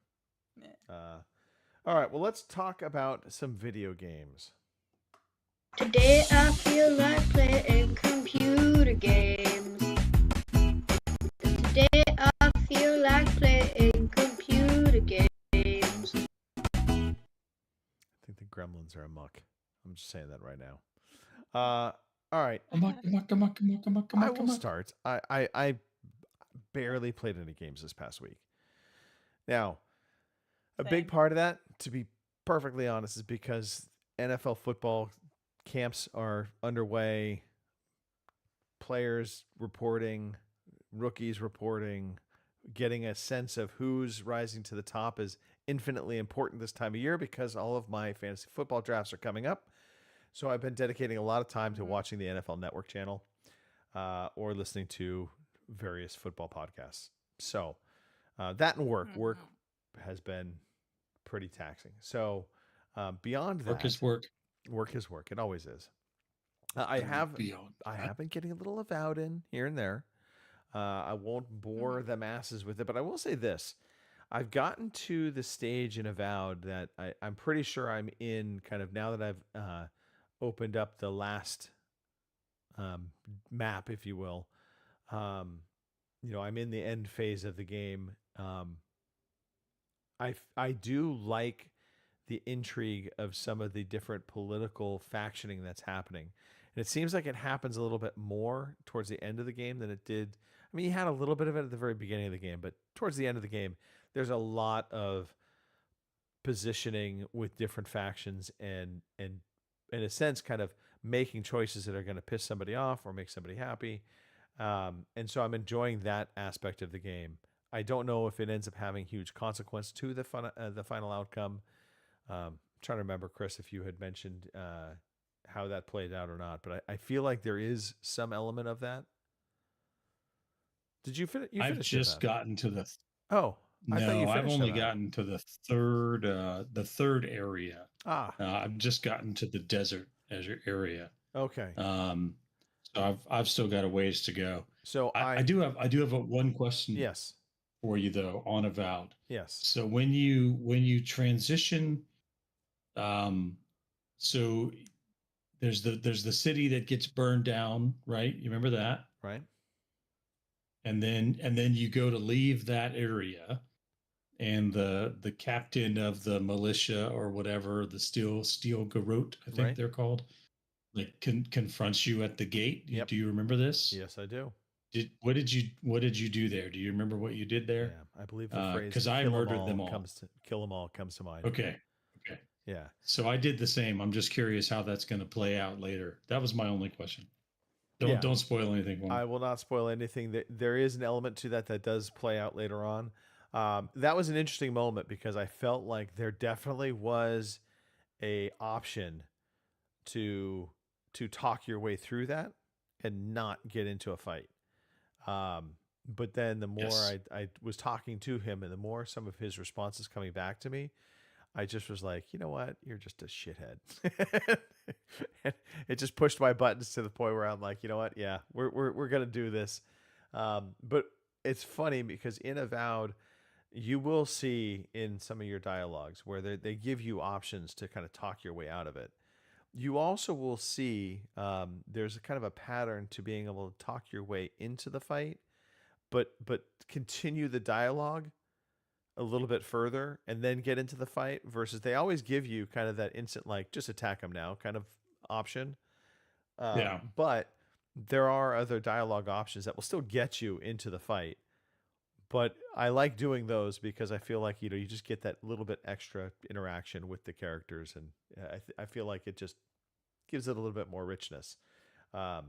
Yeah. All right. Well, let's talk about some video games. Today I feel like playing computer games. Today I feel like playing computer games. I think the Gremlins are amok. I'm just saying that right now. All right. Come on, come on, come on, come on, come on, come I on, come will on. start. I barely played any games this past week. Now, a big Same. part of that, to be perfectly honest, is because NFL football camps are underway, players reporting, rookies reporting, getting a sense of who's rising to the top is infinitely important this time of year because all of my fantasy football drafts are coming up. So I've been dedicating a lot of time to watching the NFL Network channel or listening to various football podcasts. So that and work. Work has been pretty taxing. So beyond that, Work is work. Work is work. It always is. I have been getting a little Avowed in here and there. I won't bore the masses with it, but I will say this. I've gotten to the stage in Avowed that I'm pretty sure I'm in kind of now that I've opened up the last map, if you will. I'm in the end phase of the game. I do like the intrigue of some of the different political factioning that's happening. And it seems like it happens a little bit more towards the end of the game than it did. I mean, you had a little bit of it at the very beginning of the game, but towards the end of the game, there's a lot of positioning with different factions and in a sense kind of making choices that are going to piss somebody off or make somebody happy. And so I'm enjoying that aspect of the game. I don't know if it ends up having huge consequence to the final outcome. Trying to remember, Chris, if you had mentioned how that played out or not, but I feel like there is some element of that. Did you finish? I've just gotten to the. Oh, I thought you no, I've finished only Avowed. gotten to the third area. I've just gotten to the desert area. Okay. So I've still got a ways to go. So I do have one question. Yes. For you though on Avowed. Yes. So when you transition, so there's the city that gets burned down, right? You remember that? Right. And then you go to leave that area, and the captain of the militia or whatever, the Steel Garrote, I think they're called, like confronts you at the gate. Yep. Do you remember this? Yes, I do. What did you do there? Do you remember what you did there? Yeah, I believe the phrase because I murdered them all. Kill them all comes to mind. Okay. Yeah. So I did the same. I'm just curious how that's going to play out later. That was my only question. Don't spoil anything for me. I will not spoil anything. There is an element to that does play out later on. That was an interesting moment because I felt like there definitely was a option to talk your way through that and not get into a fight. But then the more Yes. I was talking to him and the more some of his responses coming back to me, I just was like, you know what? You're just a shithead. And it just pushed my buttons to the point where I'm like, you know what? Yeah, we're gonna do this. But it's funny because in Avowed, you will see in some of your dialogues where they give you options to kind of talk your way out of it. You also will see there's a kind of a pattern to being able to talk your way into the fight, but continue the dialogue a little bit further and then get into the fight versus they always give you kind of that instant like just attack them now kind of option. Yeah. But there are other dialogue options that will still get you into the fight. But I like doing those because I feel like you just get that little bit extra interaction with the characters, and I feel like it just gives it a little bit more richness. But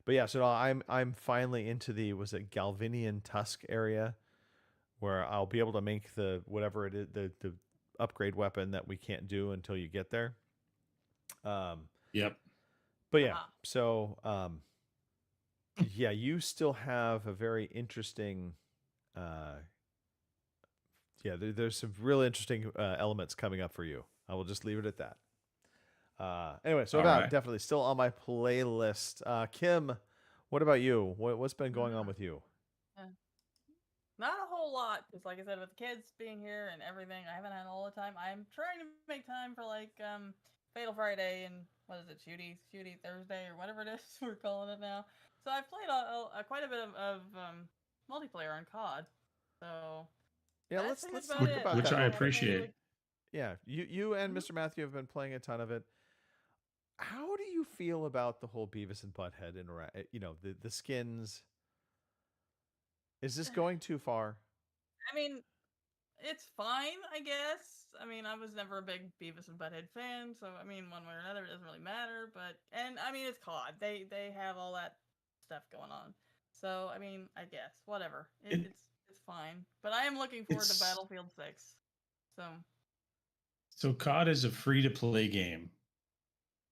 yeah, so I'm finally into the Galvinian Tusk area, where I'll be able to make the whatever it is the upgrade weapon that we can't do until you get there. Yep. But yeah, so yeah, you still have a very interesting. Yeah, there's some really interesting elements coming up for you. I will just leave it at that. Anyway, so All Avowed right. definitely still on my playlist. Kim, what about you? What's been going on with you? Not a whole lot, because like I said, with the kids being here and everything, I haven't had all the time. I'm trying to make time for like Fatal Friday and what is it, Shooty Thursday or whatever it is we're calling it now. So I've played quite a bit of multiplayer on COD. So Yeah, that's let's pretty much talk about it. about Which that. I real quick. appreciate. Yeah, you and Mhm. Mr. Matthew have been playing a ton of it. How do you feel about the whole Beavis and Butthead the skins? Is this going too far? I mean, it's fine, I guess. I mean, I was never a big Beavis and Butthead fan, so I mean, one way or another, it doesn't really matter. But I mean, it's COD. They have all that stuff going on. So I mean, I guess whatever. It- It's fine. But I am looking forward to It's- Battlefield 6. So COD is a free to play game,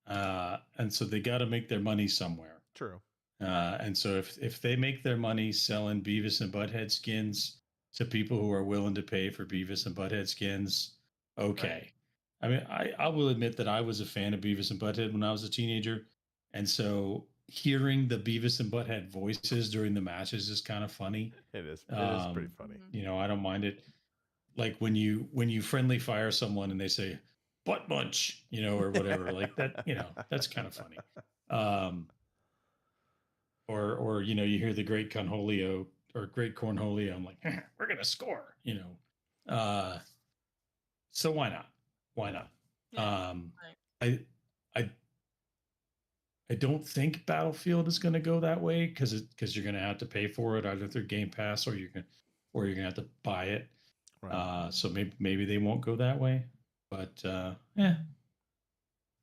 and so they got to make their money somewhere. True. And so if they make their money selling Beavis and Butthead skins to people who are willing to pay for Beavis and Butthead skins, okay. I mean, I will admit that I was a fan of Beavis and Butthead when I was a teenager, and so hearing the Beavis and Butthead voices during the matches is kind of funny. It is. It is pretty Um, funny. Mhm. You know, I don't mind it. Like when you friendly fire someone and they say butt munch, or whatever, like that, that's kind of funny. Or you hear the great Cornholio or great Cornholio. I'm like, we're gonna score, So why not? Why not? Yeah, right. I don't think Battlefield is going to go that way because you're going to have to pay for it either through Game Pass or you're going to have to buy it. Right. So maybe they won't go that way, but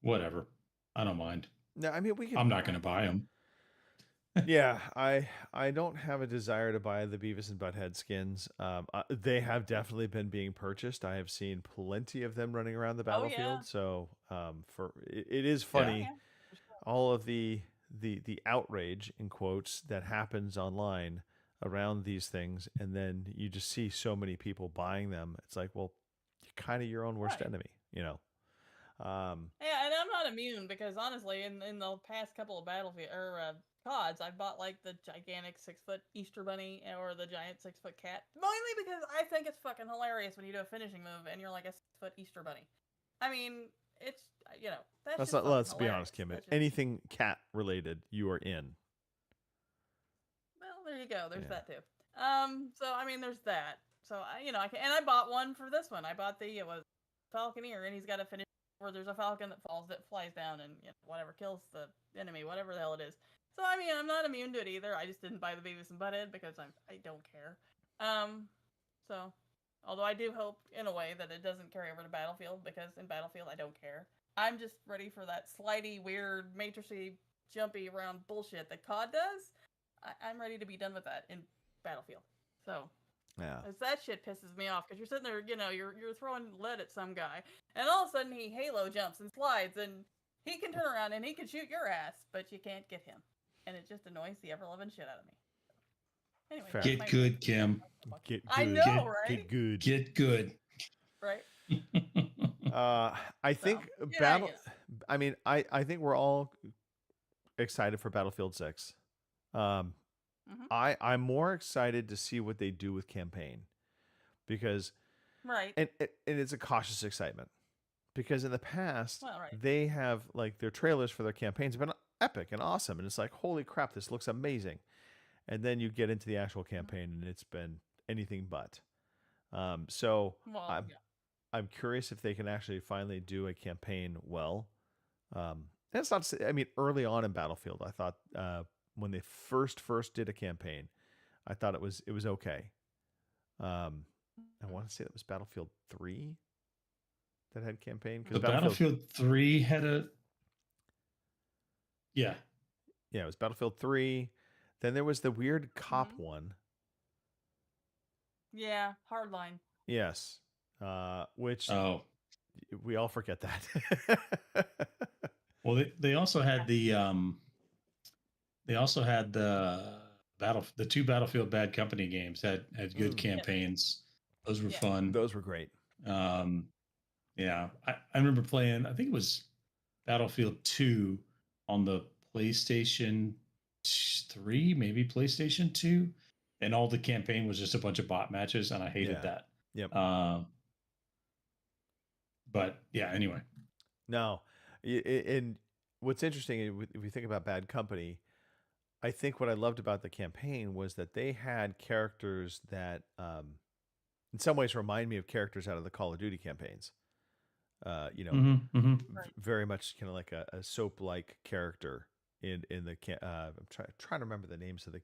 whatever. I don't mind. No, I mean I'm not going to buy them. Yeah, I don't have a desire to buy the Beavis and Butthead skins. They have definitely been being purchased. I have seen plenty of them running around the Oh, yeah. battlefield. So it is funny. Yeah, for sure. All of the outrage in quotes that happens online around these things, and then you just see so many people buying them. It's like, well, you're kind of your own worst Right. enemy, Yeah, and I'm not immune because honestly, in the past couple of Battlefield or CODs, I've bought like the gigantic 6-foot Easter bunny or the giant 6-foot cat, mainly because I think it's fucking hilarious when you do a finishing move and you're like a 6-foot Easter bunny. I mean, it's that's Let's just not, fucking let's be hilarious. honest, Kim. That's just- Anything cat related, you are in. Well, there you go. There's Yeah. that too. So I mean, there's that. So I bought one for this one. I bought the Falconeer, and he's got a finish where there's a falcon that flies down and whatever kills the enemy, whatever the hell it is. So I mean, I'm not immune to it either. I just didn't buy the Beavis and Butthead because I don't care. So Although I do hope, in a way, that it doesn't carry over to Battlefield, because in Battlefield I don't care. I'm just ready for that slidey, weird, matrixy, jumpy around bullshit that COD does. I'm ready to be done with that in Battlefield. So, Yeah. as that shit pisses me off, because you're sitting there, you're throwing lead at some guy, and all of a sudden he Halo jumps and slides, and he can turn around and he can shoot your ass, but you can't get him, and it just annoys the ever-loving shit out of me. Anyway, Fair. Get good, Kim. Get good. I know, right? Get good. Get good. Right? I think yeah, I mean, I think we're all excited for Battlefield 6. Mhm. I'm more excited to see what they do with campaign, because Right. and it's a cautious excitement, because in the past Well, right. they have, like, their trailers for their campaigns have been epic and awesome, and it's like, holy crap, this looks amazing. And then you get into the actual campaign and it's been anything but. So Well, yeah. I'm curious if they can actually finally do a campaign well. That's not to say, I mean, early on in Battlefield, I thought when they first did a campaign, I thought it was okay. I want to say that was Battlefield 3 that had campaign, The Battlefield 3 had a yeah. Yeah, it was Battlefield 3. Then there was the weird cop one. Yeah, Hardline. Yes. Which we all forget that. Well, they also had the the two Battlefield Bad Company games had good campaigns. Those were fun. Those were great. Yeah, I remember playing, I think it was Battlefield 2 on the PlayStation 3, maybe PlayStation 2, and all the campaign was just a bunch of bot matches, and I hated that. Yep. But yeah, anyway. No, and what's interesting, if you think about Bad Company, I think what I loved about the campaign was that they had characters that, in some ways, remind me of characters out of the Call of Duty campaigns. Very much kind of like a soap-like character in the. I'm trying to remember the names of the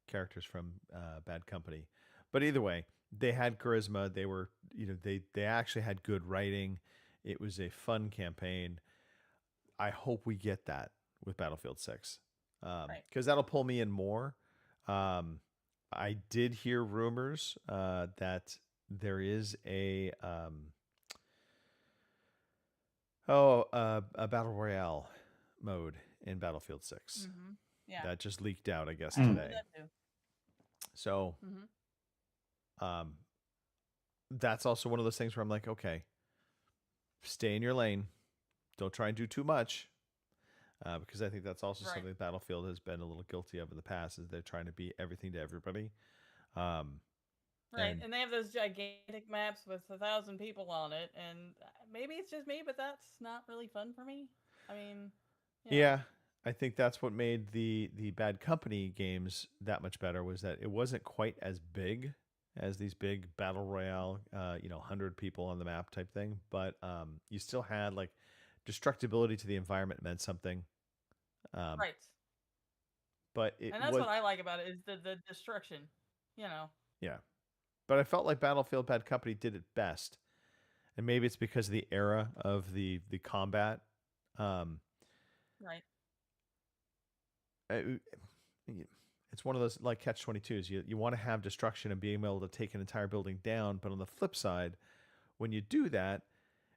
characters from Bad Company, but either way, they had charisma. They were, they actually had good writing. It was a fun campaign. I hope we get that with Battlefield 6, because that'll pull me in more. I did hear rumors that there is a battle royale mode in Battlefield 6. Yeah. That just leaked out, I guess, today. So, that's also one of those things where I'm like, okay, stay in your lane. Don't try and do too much. Because I think that's also something Battlefield has been a little guilty of in the past, is they're trying to be everything to everybody. And they have those gigantic maps with 1,000 people on it, and maybe it's just me, but that's not really fun for me. I mean, yeah, I think that's what made the Bad Company games that much better, was that it wasn't quite as big as these big battle royale, 100 people on the map type thing, but you still had, like, destructibility to the environment meant something. Right. But and that's what I like about it, is the destruction. Yeah. But I felt like Battlefield Bad Company did it best. And maybe it's because of the era of the combat. Right. It's one of those, like, catch-22s. You want to have destruction and being able to take an entire building down, but on the flip side, when you do that,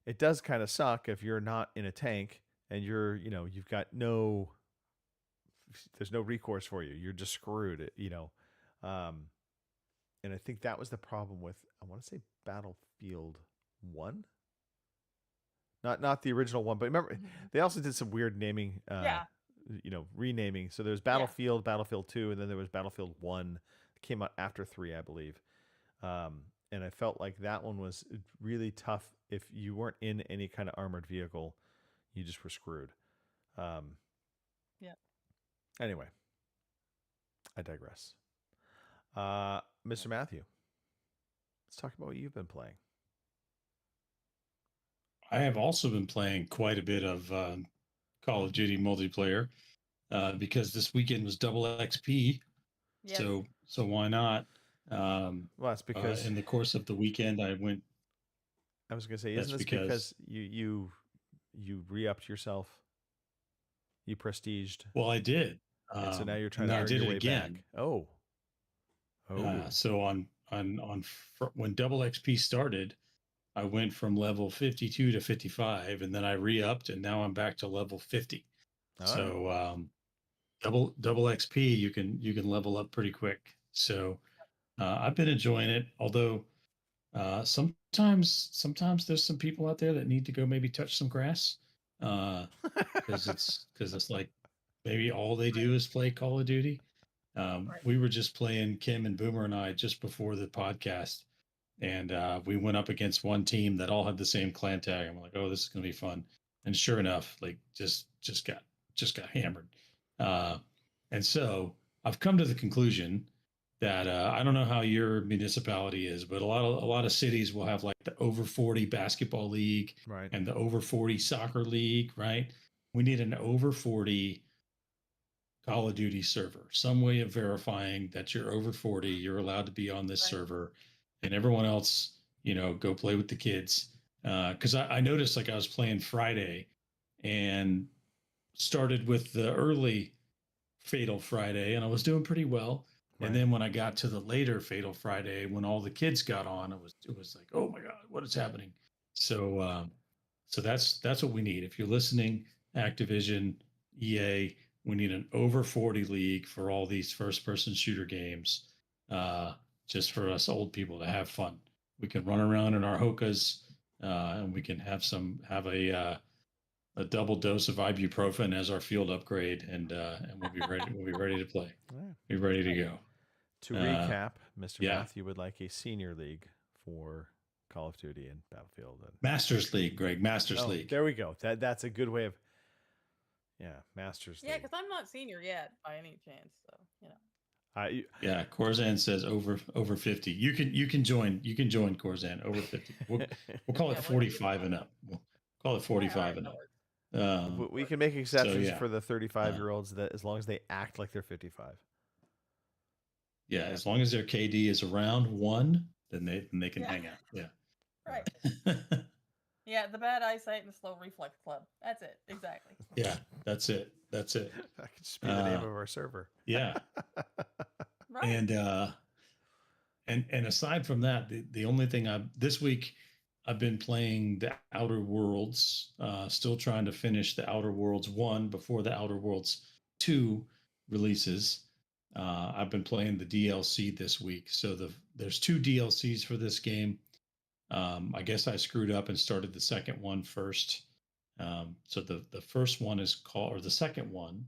it does kind of suck if you're not in a tank and you've got there's no recourse for you. You're just screwed, and I think that was the problem with, I want to say, Battlefield 1. Not the original one, but remember, they also did some weird naming, renaming. So there's Battlefield, Battlefield 2, and then there was Battlefield 1. It came out after 3, I believe. And I felt like that one was really tough. If you weren't in any kind of armored vehicle, you just were screwed. Anyway, I digress. Mr. Matthew, let's talk about what you've been playing. I have also been playing quite a bit of Call of Duty multiplayer because this weekend was double XP. Yep. So why not? Well, that's because in the course of the weekend, I went. I was going to say, That's isn't this because you re-upped yourself? You prestiged. Well, I did. And so now you're And trying to I earn did your it way again. back. Oh. So when Double XP started, I went from level 52 to 55, and then I re-upped, and now I'm back to level 50. All So double XP, you can level up pretty quick. So I've been enjoying it. Although sometimes there's some people out there that need to go maybe touch some grass because it's like maybe all they do is play Call of Duty. We were just playing, Kim and Boomer and I, just before the podcast, and we went up against one team that all had the same clan tag. I'm like, oh, this is gonna be fun. And sure enough, like just got hammered. And so I've come to the conclusion that I don't know how your municipality is, but a lot of cities will have like the over 40 basketball league, right, and the over 40 soccer league, right? We need an over 40 Call of Duty server, some way of verifying that you're over 40, you're allowed to be on this server, and everyone else, go play with the kids. Because I noticed, like, I was playing Friday and started with the early Fatal Friday, and I was doing pretty well. Right. And then when I got to the later Fatal Friday, when all the kids got on, it was like, oh my God, what is happening? So that's what we need. If you're listening, Activision, EA, we need an over 40 league for all these first person shooter games, just for us old people to have fun. We can run around in our Hokas, and we can have a double dose of ibuprofen as our field upgrade, and we'll be ready. We'll be ready to play. Right. Be ready to go. To recap, Mr. Yeah. Matthew would like a senior league for Call of Duty and Battlefield. And Masters League, Greg. Masters League. There we go. That's a good way of. Yeah, Masters League. Yeah, because I'm not senior yet by any chance, so Yeah, Corzan says over 50. You can join Corzan over 50. We'll call it 45 and up. We'll call it 45 and up. We can make exceptions for the 35-year-olds that as long as they act like they're 55. Yeah, as long as their KD is around 1, then they can hang out. Yeah. Right. Yeah, the bad eyesight and the slow reflex club. That's it. Exactly. Yeah, that's it. That could just be the name of our server. Yeah. Right. And aside from that, the only thing this week I've been playing the Outer Worlds, still trying to finish the Outer Worlds 1 before the Outer Worlds 2 releases. I've been playing the DLC this week. So there's 2 DLCs for this game. I guess I screwed up and started the second one first. So the first one is called, or the second one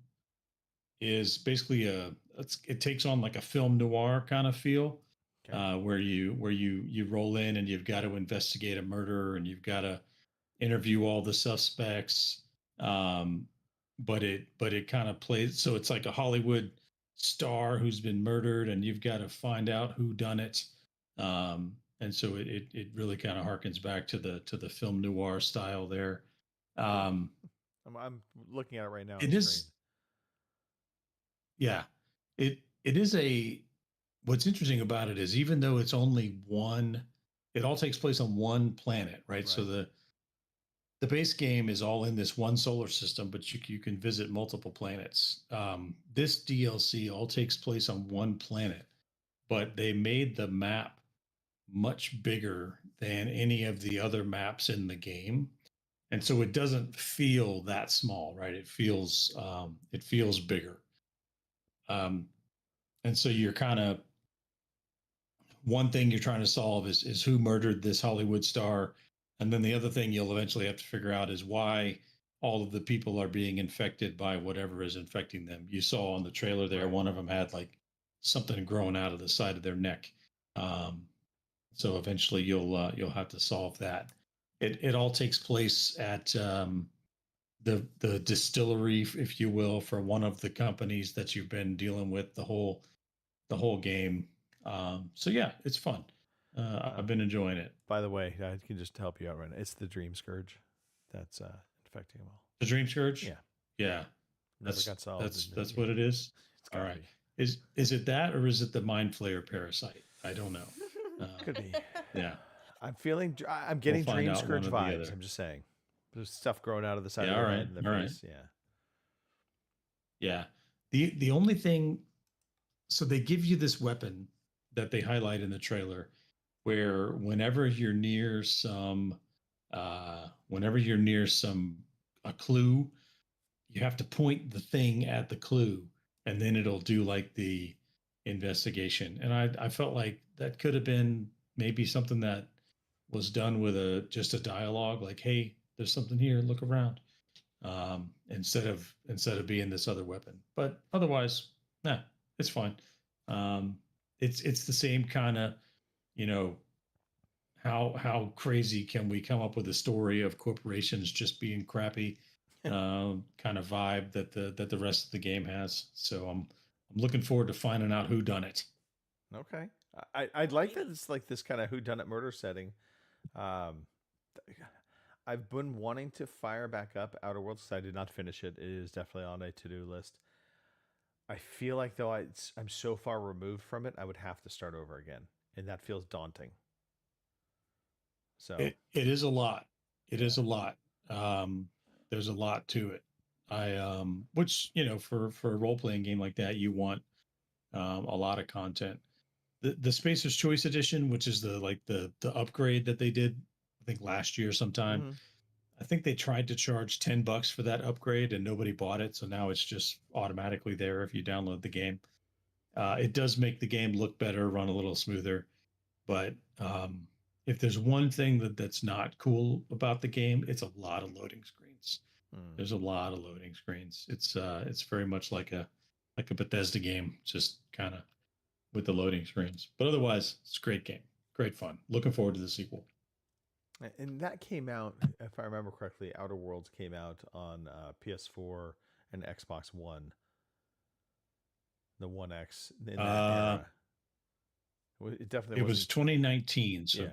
is basically it takes on like a film noir kind of feel, where you roll in and you've got to investigate a murder and you've got to interview all the suspects. But it kind of plays, so it's like a Hollywood star who's been murdered and you've got to find out who done it. And so it really kind of harkens back to the film noir style there. I'm looking at it right now. It is. Yeah, it is what's interesting about it is, even though it's only it all takes place on one planet, right? So the base game is all in this one solar system, but you can visit multiple planets. This DLC all takes place on one planet, but they made the map much bigger than any of the other maps in the game. And so it doesn't feel that small, right? It feels bigger. And so you're kind of, one thing you're trying to solve is who murdered this Hollywood star. And then the other thing you'll eventually have to figure out is why all of the people are being infected by whatever is infecting them. You saw on the trailer there, one of them had like something growing out of the side of their neck. So eventually you'll have to solve that. It all takes place at the distillery, if you will, for one of the companies that you've been dealing with the whole game. So yeah, it's fun. I've been enjoying it. By the way, I can just help you out right now. It's the Dream Scourge that's infecting them all. The Dream Scourge? Yeah. That's got solved. That's what it is. All right. Is it that, or is it the Mind Flayer parasite? I don't know. Could be. Yeah. I'm feeling. I'm getting find Dream out one Scourge or the vibes. other. I'm just saying. There's stuff growing out of the side Yeah, of their all head right, and their all right. face. Yeah. Yeah. The only thing, so they give you this weapon that they highlight in the trailer, where whenever you're near a clue, you have to point the thing at the clue, and then it'll do like the investigation. And I felt like that could have been maybe something that was done with just a dialogue, like, "Hey, there's something here. Look around." Instead of being this other weapon. But otherwise, nah, it's fine. It's the same kind of, you know, how crazy can we come up with a story of corporations just being crappy, kind of vibe that the rest of the game has. So I'm looking forward to finding out who done it. Okay. I'd like that it's like this kind of whodunit murder setting. I've been wanting to fire back up Outer Worlds because I did not finish it. It is definitely on a to-do list. I feel like though I'm so far removed from it, I would have to start over again, and that feels daunting. So It is a lot. It is a lot. There's a lot to it. Which, you know, for a role playing game like that, you want a lot of content. The Spacer's Choice Edition, which is the upgrade that they did, I think last year sometime. Mhm. I think they tried to charge $10 for that upgrade and nobody bought it. So now it's just automatically there if you download the game. It does make the game look better, run a little smoother. But if there's one thing that's not cool about the game, it's a lot of loading screens. There's a lot of loading screens. It's very much like a Bethesda game, just kind of with the loading screens. But otherwise, it's a great game, great fun. Looking forward to the sequel. And that came out, if I remember correctly, Outer Worlds came out on PS4 and Xbox One. The One X in that era. It definitely was wasn't. 2019. So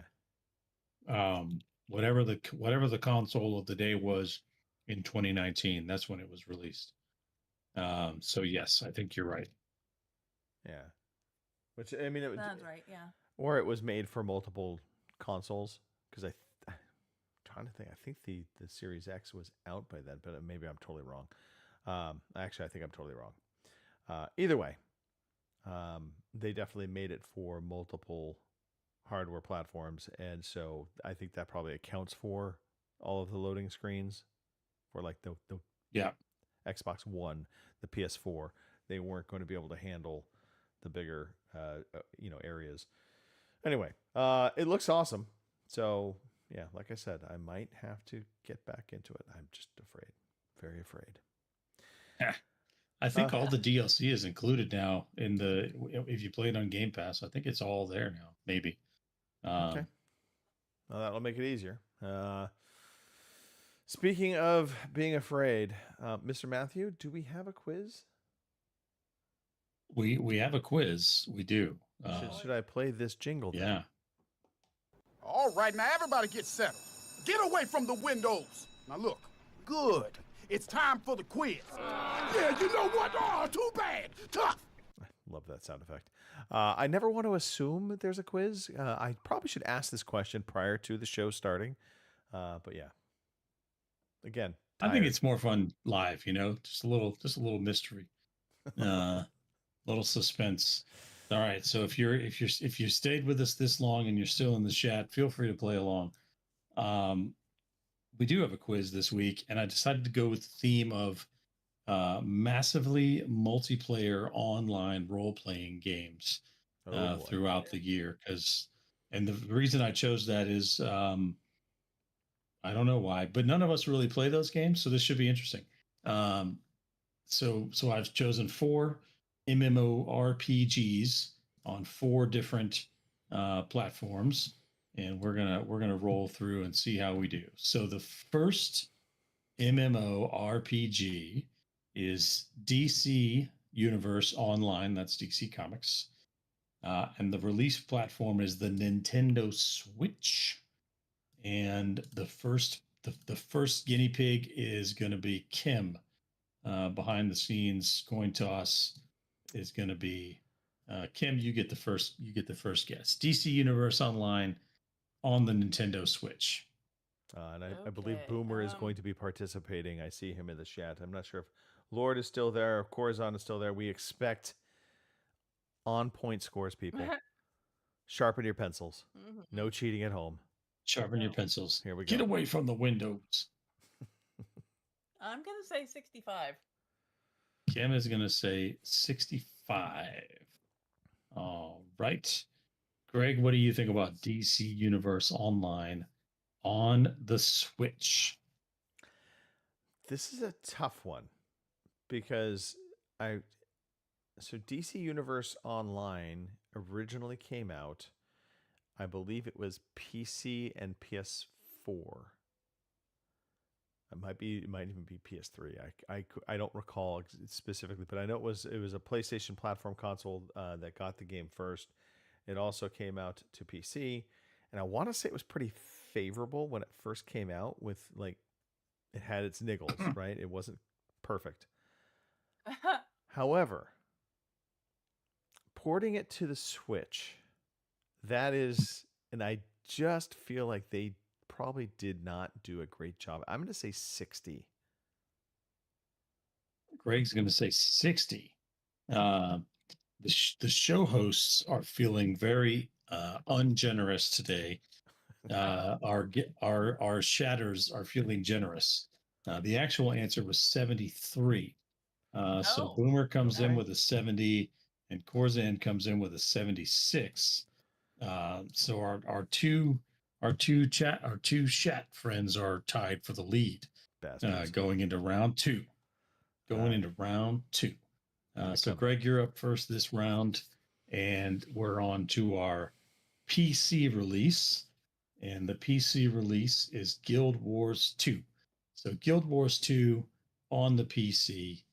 Yeah. whatever the console of the day was in 2019, that's when it was released. So yes, I think you're right. Yeah. Which I mean, Sounds right. Yeah. or it was made for multiple consoles because I'm trying to think. I think the Series X was out by then, but maybe I'm totally wrong. Actually, I think I'm totally wrong. Either way, they definitely made it for multiple hardware platforms, and so I think that probably accounts for all of the loading screens for like the Yeah. Xbox One, the PS4. They weren't going to be able to handle the bigger areas. Anyway, it looks awesome. So yeah, like I said, I might have to get back into it. I'm just afraid, very afraid. I think all the DLC is included now if you play it on Game Pass. I think it's all there now. Maybe. Okay. Well, that'll make it easier. Speaking of being afraid, Mr. Matthew, do we have a quiz? We have a quiz. We do. Should I play this jingle then? Yeah. All right, now everybody get settled. Get away from the windows. Now look, good. It's time for the quiz. Yeah, you know what? Oh, too bad. Tough. I love that sound effect. I never want to assume that there's a quiz. I probably should ask this question prior to the show starting. But yeah. Again, I think it's more fun live, just a little mystery. Little suspense. All right. So if you stayed with us this long and you're still in the chat, feel free to play along. We do have a quiz this week, and I decided to go with the theme of massively multiplayer online role-playing games throughout the year. And the reason I chose that is I don't know why, but none of us really play those games, so this should be interesting. So I've chosen 4 MMORPGs on 4 different platforms, and we're gonna roll through and see how we do. So the first MMORPG is DC Universe Online. That's DC Comics, and the release platform is the Nintendo Switch. And the first guinea pig is going to be Kim. Behind the scenes, coin toss is going to be Kim, you get the first. You get the first guess. DC Universe Online on the Nintendo Switch. And I believe Okay, Boomer is going to be participating. I see him in the chat. I'm not sure if Lord is still there, if Corazon is still there. We expect on point scores, people. Sharpen your pencils. No cheating at home. Sharpen your pencils. Here we go. Get away from the windows. I'm gonna say 65. Kim is going to say 65. All right. Greg, what do you think about DC Universe Online on the Switch? This is a tough one because so DC Universe Online originally came out, I believe it was PC and PS4. It might even be PS3. I don't recall specifically, but I know it was a PlayStation platform console that got the game first. It also came out to PC, and I want to say it was pretty favorable when it first came out. With like, it had its niggles, right? It wasn't perfect. However, porting it to the Switch, that is, and I just feel like they probably did not do a great job. I'm going to say 60. Greg's going to say 60. The show hosts are feeling very ungenerous today. Our shatters are feeling generous. The actual answer was 73. So Boomer comes in with a 70, and Corzan comes in with a 76. So our two chat friends are tied for the lead. Going into round two. So Greg, you're up first this round, and we're on to our PC release, and the PC release is Guild Wars 2. So Guild Wars 2 on the PC.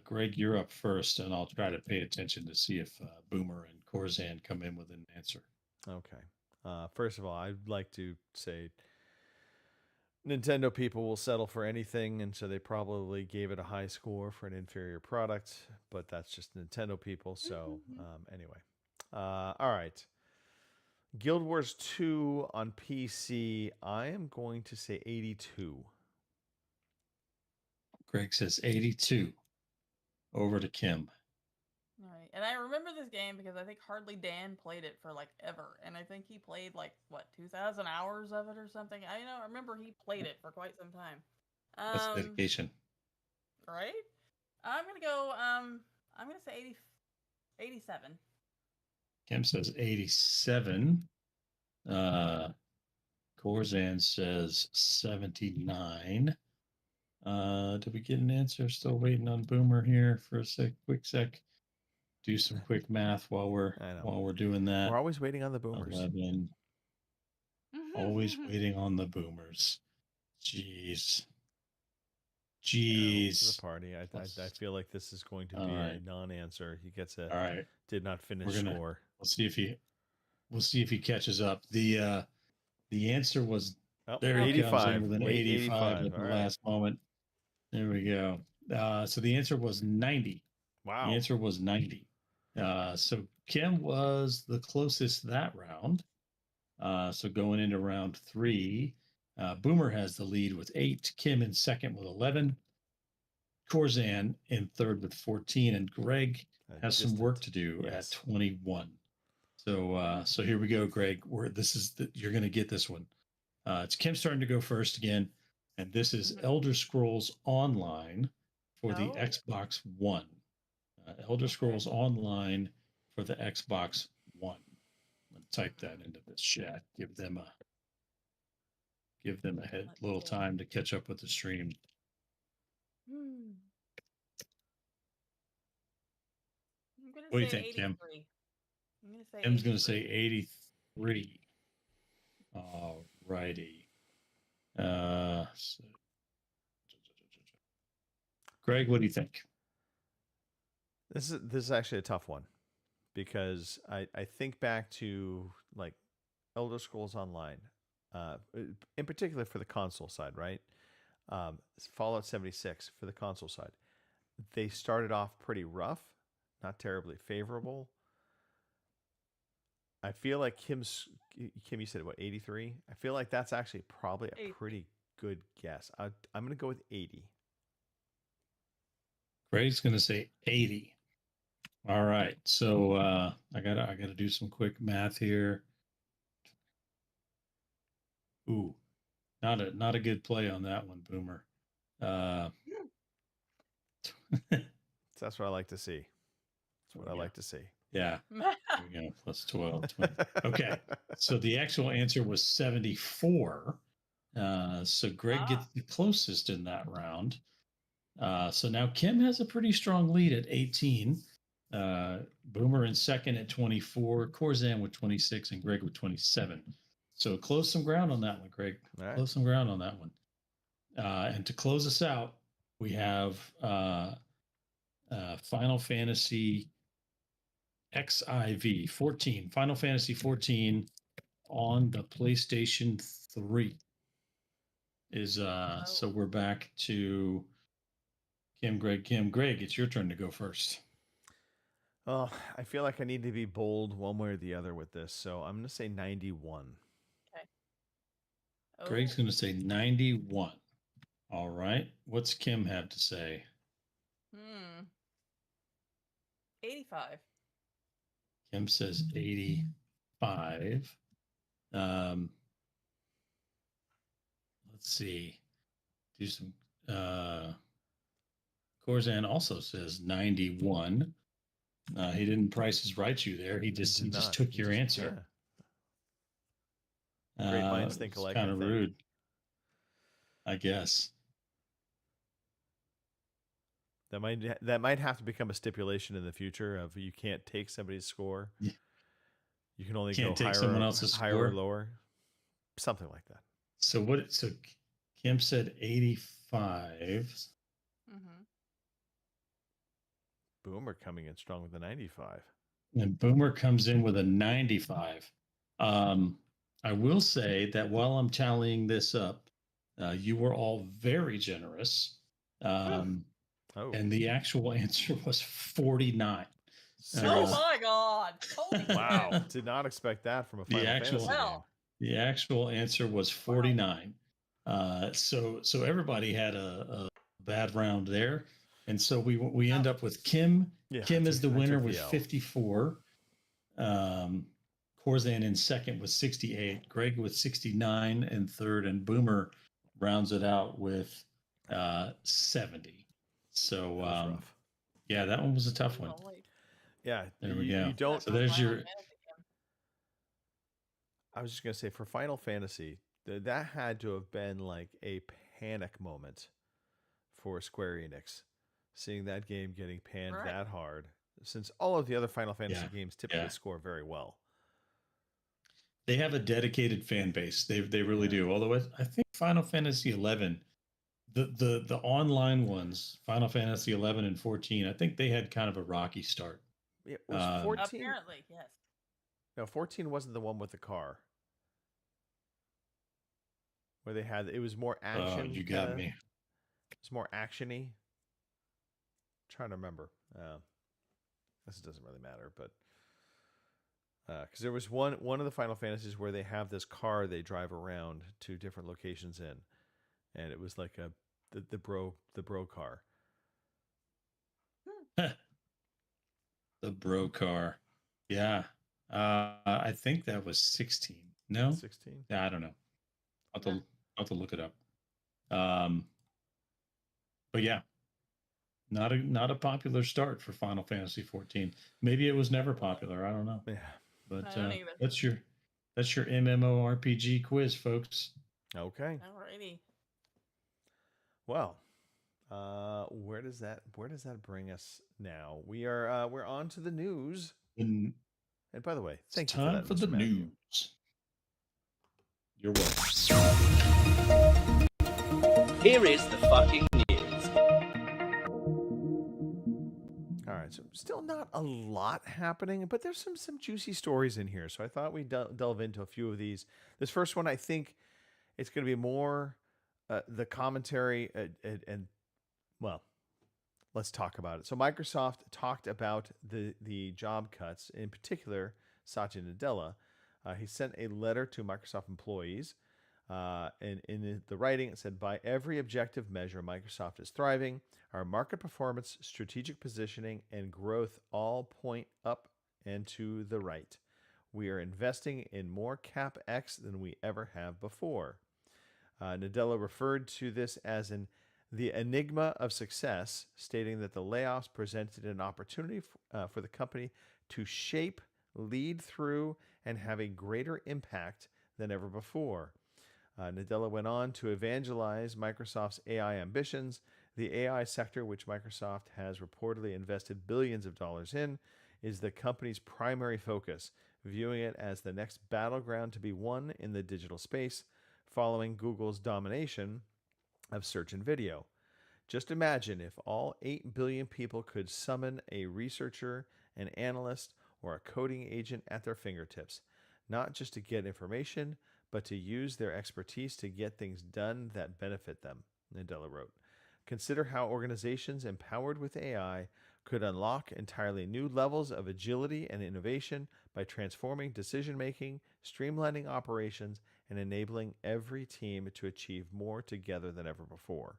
Greg, you're up first, and I'll try to pay attention to see if Boomer and Corzan come in with an answer. Okay. First of all, I'd like to say Nintendo people will settle for anything, and so they probably gave it a high score for an inferior product, but that's just Nintendo people. So anyway. All right. Guild Wars 2 on PC, I am going to say 82. Greg says 82. Over to Kim. All right, and I remember this game because I think Hardly Dan played it for like ever, and I think he played like 2,000 hours of it or something. I remember he played it for quite some time. That's dedication. Right? I'm gonna go. I'm gonna say 87. Kim says 87. Corzan says 79. Did we get an answer? Still waiting on Boomer here for a quick sec. Do some quick math while we're doing that. We're always waiting on the Boomers. 11. Always waiting on the Boomers. Jeez. The party. I feel like this is going to be a non-answer. He gets a all right. Did not finish score. We'll see if he catches up. The answer was there. 85 with an 85 at the last moment. There we go. So the answer was 90. Wow. The answer was 90. So Kim was the closest that round. So going into round 3, Boomer has the lead with 8, Kim in second with 11, Corzan in third with 14, and Greg has some work to do at 21. So here we go, Greg. You're going to get this one. It's Kim starting to go first again, and this is Elder Scrolls Online for the Xbox One. Elder Scrolls Online for the Xbox One. Let's type that into the chat. Give them a little time to catch up with the stream. What do you think, Kim? Kim's going to say 83. All righty. Greg, what do you think? This is actually a tough one because I think back to like Elder Scrolls Online, in particular for the console side, right? Fallout 76 for the console side. They started off pretty rough, not terribly favorable, I feel like Kim, you said what, 83? I feel like that's actually probably a 80. pretty good guess. I'm going to go with 80. Greg's going to say 80. All right. So I gotta do some quick math here. Ooh, not a good play on that one, Boomer. That's what I like to see. That's what I like to see. Yeah. There we go. Plus 12. 20. Okay. So the actual answer was 74. So Greg gets the closest in that round. So now Kim has a pretty strong lead at 18. Boomer in second at 24. Corzan with 26 and Greg with 27. So close some ground on that one, Greg. All right. Close some ground on that one. And to close us out, we have Final Fantasy XIV 14. Final Fantasy 14 on the PlayStation 3 is so we're back to Kim, Greg. Kim, Greg, it's your turn to go first. Oh, I feel like I need to be bold one way or the other with this, so I'm going to say 91. Greg's going to say 91. All right. What's Kim have to say? 85. Kim says 85. Let's see. Do some. Corzan also says 91. He didn't Price is Right you there. He just took your answer. Yeah. Great minds think alike. Kind of rude, I guess. That might have to become a stipulation in the future of you can't take somebody's score. Yeah. You can only Can't go take someone else's higher score? or lower, something like that. So what? So Kim said 85. Mm-hmm. Boomer coming in strong with a 95. And Boomer comes in with a 95. I will say that while I'm tallying this up, you were all very generous. And the actual answer was 49. Oh my God! Holy Wow! crap. Did not expect that from a Final Fantasy game. The actual answer was 49. So everybody had a bad round there, and so we end up with Kim. Yeah, Kim is the winner took the with L. 54. Corzan in second with 68. Greg with 69 in third, and Boomer rounds it out with 70. So yeah, that one was a tough one. Yeah, There we go. You don't. So there's your. I was just gonna say for Final Fantasy, that had to have been like a panic moment for Square Enix, seeing that game getting panned that hard. Since all of the other Final Fantasy games typically score very well. They have a dedicated fan base. They really do. Although I think Final Fantasy 11, the online ones, Final Fantasy 11 and 14, I think they had kind of a rocky start. It was 14. Apparently, yes. No, 14 wasn't the one with the car. Where they had, it was more action. Oh, you got me. It's more actiony. Trying to remember. This doesn't really matter, but because there was one of the Final Fantasies where they have this car they drive around to different locations in, and it was like the bro car. The bro car. Yeah. I think that was 16. No? 16? Yeah, I don't know. I'll have to look it up. But yeah. Not a popular start for Final Fantasy 14. Maybe it was never popular. I don't know. Yeah. But I don't even. that's your MMORPG quiz, folks. Okay. Alrighty. Well, where does that bring us now? We're on to the news. And by the way, thank you for that, Time for the Mr. Matthew. news. You're welcome. Here is the fucking news. All right, so still not a lot happening, but there's some juicy stories in here. So I thought we'd delve into a few of these. This first one, I think it's going to be more the commentary and well, let's talk about it. So Microsoft talked about the job cuts, in particular Satya Nadella, he sent a letter to Microsoft employees. And in the writing, it said, by every objective measure, Microsoft is thriving. Our market performance, strategic positioning, and growth all point up and to the right. We are investing in more CapEx than we ever have before. Nadella referred to this as the enigma of success, stating that the layoffs presented an opportunity for the company to shape, lead through, and have a greater impact than ever before. Nadella went on to evangelize Microsoft's AI ambitions. The AI sector, which Microsoft has reportedly invested billions of dollars in, is the company's primary focus, viewing it as the next battleground to be won in the digital space, following Google's domination of search and video. Just imagine if all 8 billion people could summon a researcher, an analyst, or a coding agent at their fingertips, not just to get information, but to use their expertise to get things done that benefit them, Nadella wrote. Consider how organizations empowered with AI could unlock entirely new levels of agility and innovation by transforming decision-making, streamlining operations, and enabling every team to achieve more together than ever before.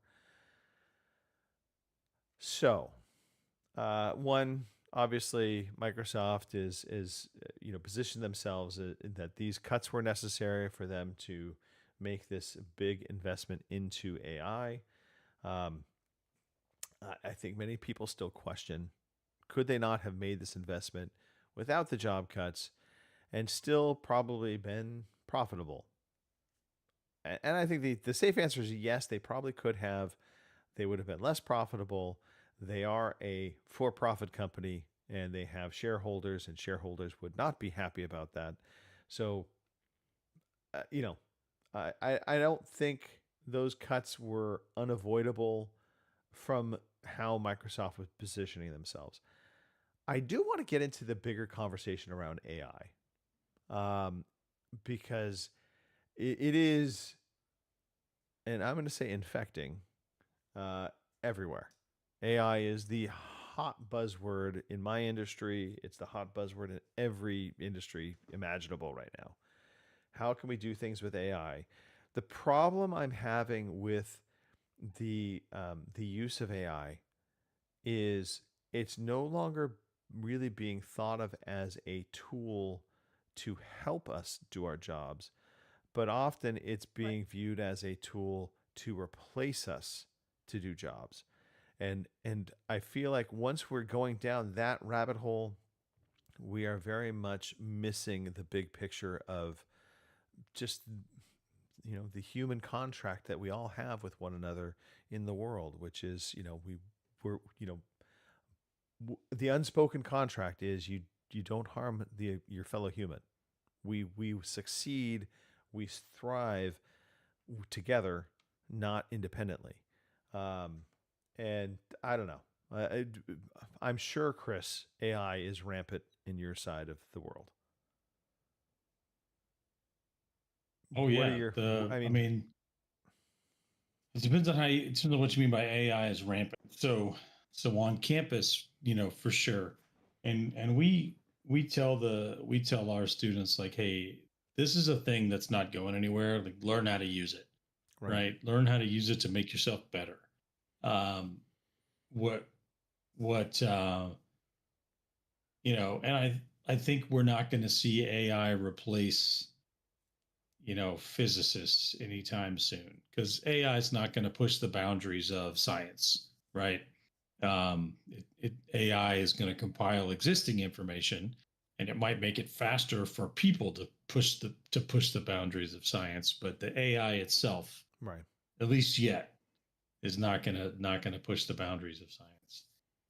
So, one, obviously, Microsoft is positioned themselves that these cuts were necessary for them to make this big investment into AI. I think many people still question, could they not have made this investment without the job cuts and still probably been profitable? And I think the safe answer is yes, they probably could have. They would have been less profitable. They are a for-profit company, and they have shareholders, and shareholders would not be happy about that. So, I don't think those cuts were unavoidable from how Microsoft was positioning themselves. I do want to get into the bigger conversation around AI, because it is, and I'm going to say infecting everywhere. AI is the hot buzzword in my industry. It's the hot buzzword in every industry imaginable right now. How can we do things with AI? The problem I'm having with the use of AI is it's no longer really being thought of as a tool to help us do our jobs, but often it's being viewed as a tool to replace us to do jobs. And I feel like once we're going down that rabbit hole, we are very much missing the big picture of just, the human contract that we all have with one another in the world, which is, the unspoken contract is you don't harm your fellow human. We succeed, we thrive together, not independently. And I don't know. I'm sure, Chris, AI is rampant in your side of the world. Oh, What yeah. are your- I mean, it depends on it depends on what you mean by AI is rampant. So on campus, for sure. And we tell our students, like, hey, this is a thing that's not going anywhere. Like, learn how to use it. Right? Learn how to use it to make yourself better. And I think we're not going to see AI replace, physicists anytime soon, because AI is not going to push the boundaries of science, right? AI is going to compile existing information, and it might make it faster for people to push the boundaries of science, but the AI itself, right, at least yet, is not gonna push the boundaries of science.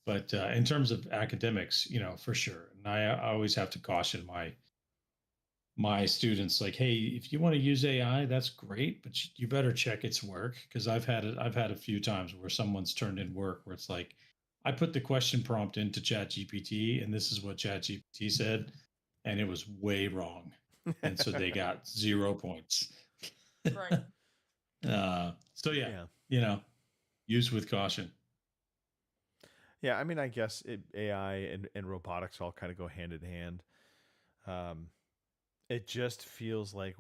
But in terms of academics, for sure. And I always have to caution my students, like, hey, if you want to use AI, that's great, but you better check its work, because I've had a few times where someone's turned in work where it's like, I put the question prompt into ChatGPT, and this is what ChatGPT said, and it was way wrong, and so they got 0 points. Right. So yeah. Use with caution. Yeah, I mean, I guess AI and robotics all kind of go hand in hand. It just feels like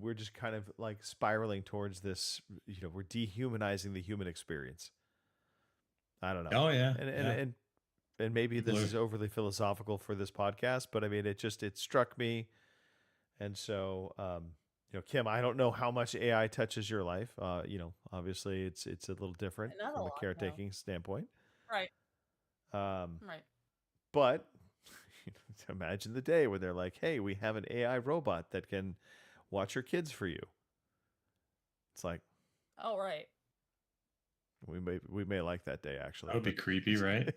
we're just kind of like spiraling towards this. We're dehumanizing the human experience. I don't know. Oh yeah, And maybe People this are- is overly philosophical for this podcast, but I mean, it struck me. And so, Kim, I don't know how much AI touches your life. Obviously it's a little different Not a from a lot, no. caretaking standpoint. Right. Um, Right. but imagine the day where they're like, hey, we have an AI robot that can watch your kids for you. It's like, Oh, right. we may like that day actually. that would be creepy, right?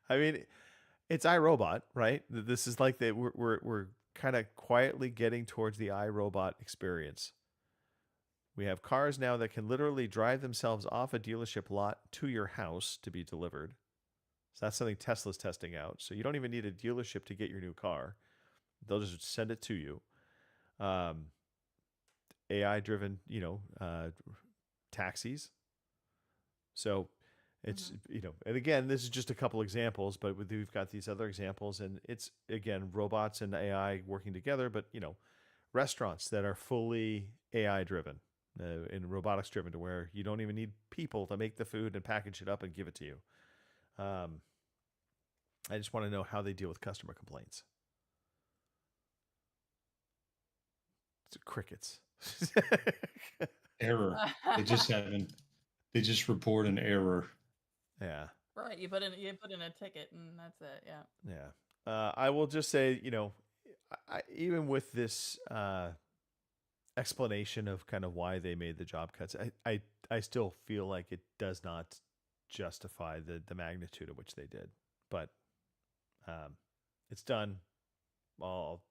I mean, it's iRobot, right? This is like we're kind of quietly getting towards the iRobot experience. We have cars now that can literally drive themselves off a dealership lot to your house to be delivered. So that's something Tesla's testing out. So you don't even need a dealership to get your new car. They'll just send it to you. AI-driven, taxis. So it's, and again, this is just a couple examples, but we've got these other examples, and it's, again, robots and AI working together, but, restaurants that are fully AI-driven and robotics-driven to where you don't even need people to make the food and package it up and give it to you. I just want to know how they deal with customer complaints. It's crickets. Error. They just report an error. Yeah. Right. You put in a ticket and that's it. Yeah. Yeah. I will just say, even with this explanation of kind of why they made the job cuts, I still feel like it does not justify the magnitude of which they did. But it's done. All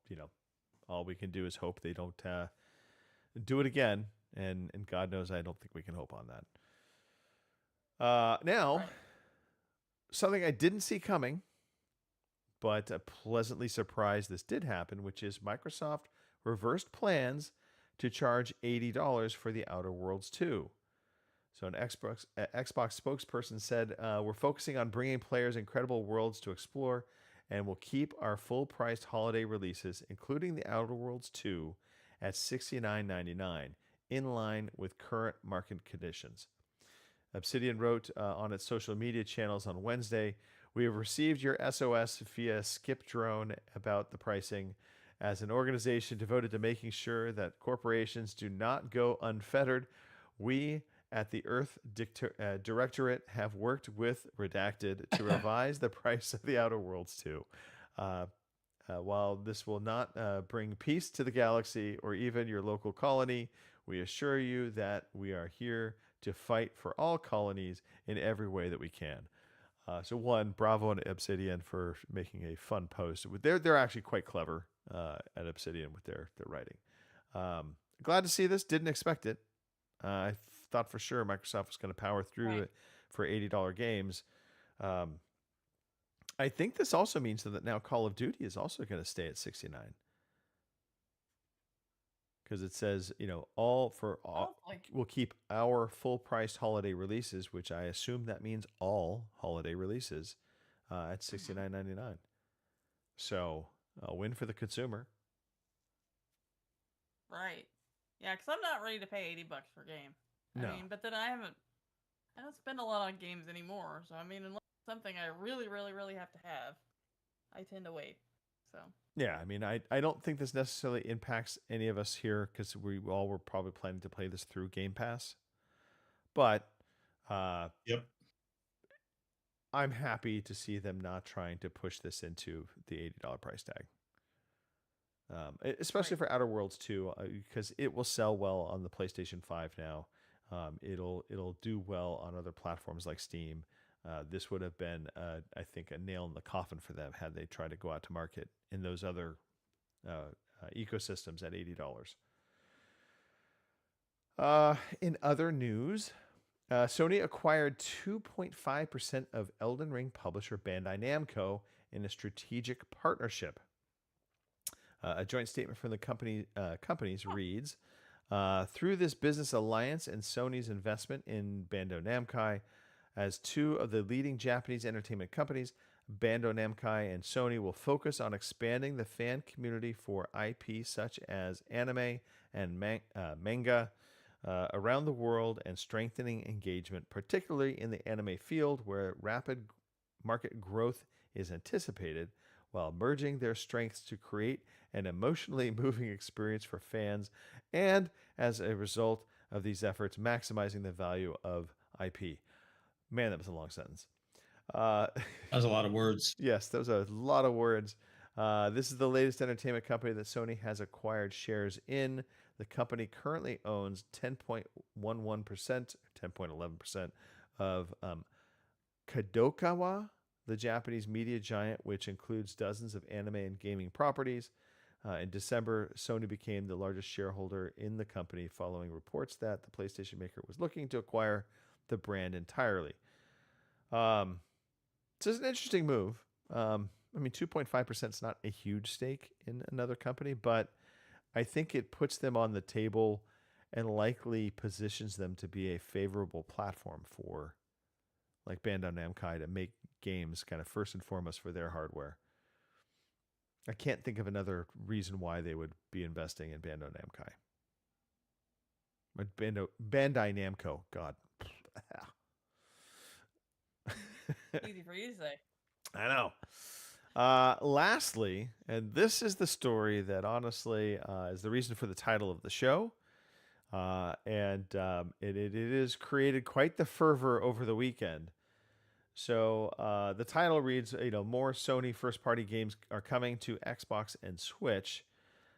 we can do is hope they don't do it again. And God knows I don't think we can hope on that. Now, something I didn't see coming, but pleasantly surprised this did happen, which is Microsoft reversed plans to charge $80 for The Outer Worlds 2. So an Xbox spokesperson said, we're focusing on bringing players incredible worlds to explore, and we'll keep our full-priced holiday releases, including The Outer Worlds 2, at $69.99, in line with current market conditions. Obsidian wrote on its social media channels on Wednesday, we have received your SOS via Skip Drone about the pricing. As an organization devoted to making sure that corporations do not go unfettered, we at the Earth Directorate have worked with Redacted to revise the price of The Outer Worlds 2. While this will not bring peace to the galaxy or even your local colony, we assure you that we are here to fight for all colonies in every way that we can. So one, bravo to Obsidian for making a fun post. They're actually quite clever at Obsidian with their writing. Glad to see this. Didn't expect it. I thought for sure Microsoft was going to power through it for $80 games. I think this also means that now Call of Duty is also going to stay at $69. Because it says, we'll keep our full-priced holiday releases, which I assume that means all holiday releases, at $69.99. So a win for the consumer. Right. Yeah, because I'm not ready to pay $80 per game. No. I mean, but then I don't spend a lot on games anymore. So I mean, unless it's something I really, really, really have to have, I tend to wait. So. Yeah, I mean, I don't think this necessarily impacts any of us here because we all were probably planning to play this through Game Pass. But yep, I'm happy to see them not trying to push this into the $80 price tag. Especially for Outer Worlds 2, because it will sell well on the PlayStation 5 now. It'll do well on other platforms like Steam. This would have been, I think, a nail in the coffin for them had they tried to go out to market in those other ecosystems at $80. In other news, Sony acquired 2.5% of Elden Ring publisher Bandai Namco in a strategic partnership. A joint statement from the companies reads, through this business alliance and Sony's investment in Bandai Namco, as two of the leading Japanese entertainment companies, Bandai Namco and Sony, will focus on expanding the fan community for IP such as anime and manga around the world and strengthening engagement, particularly in the anime field where rapid market growth is anticipated, while merging their strengths to create an emotionally moving experience for fans, and as a result of these efforts, maximizing the value of IP. Man, that was a long sentence. That was a lot of words. Yes, that was a lot of words. This is the latest entertainment company that Sony has acquired shares in. The company currently owns 10.11%, 10.11% of Kadokawa, the Japanese media giant, which includes dozens of anime and gaming properties. In December, Sony became the largest shareholder in the company following reports that the PlayStation maker was looking to acquire the brand entirely. This is an interesting move. I mean, 2.5% is not a huge stake in another company, but I think it puts them on the table and likely positions them to be a favorable platform for like Bandai Namco to make games kind of first and foremost for their hardware. I can't think of another reason why they would be investing in Bandai Namco. Bandai Namco, God. Easy for you to say. I know. Lastly, and this is the story that honestly is the reason for the title of the show. It has created quite the fervor over the weekend. So the title reads, more Sony first-party games are coming to Xbox and Switch.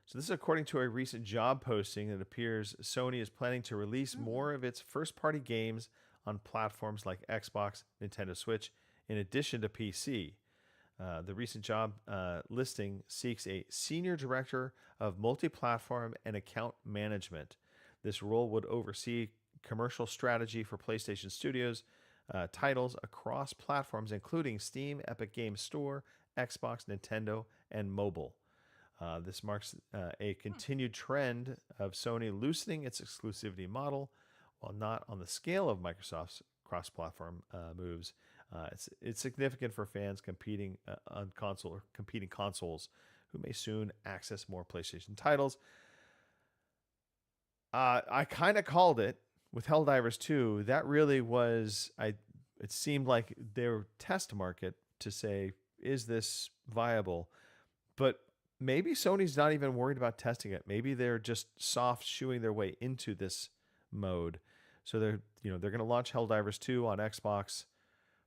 So this is according to a recent job posting that appears Sony is planning to release more of its first-party games on platforms like Xbox, Nintendo Switch, in addition to PC. The recent job listing seeks a senior director of multi-platform and account management. This role would oversee commercial strategy for PlayStation Studios titles across platforms, including Steam, Epic Games Store, Xbox, Nintendo, and mobile. This marks a continued trend of Sony loosening its exclusivity model, while not on the scale of Microsoft's cross-platform moves. It's significant for fans competing on console or competing consoles who may soon access more PlayStation titles. I kind of called it with Helldivers 2. That really was, it seemed like their test market to say, is this viable? But maybe Sony's not even worried about testing it. Maybe they're just soft shoeing their way into this mode. So they're going to launch Helldivers 2 on Xbox.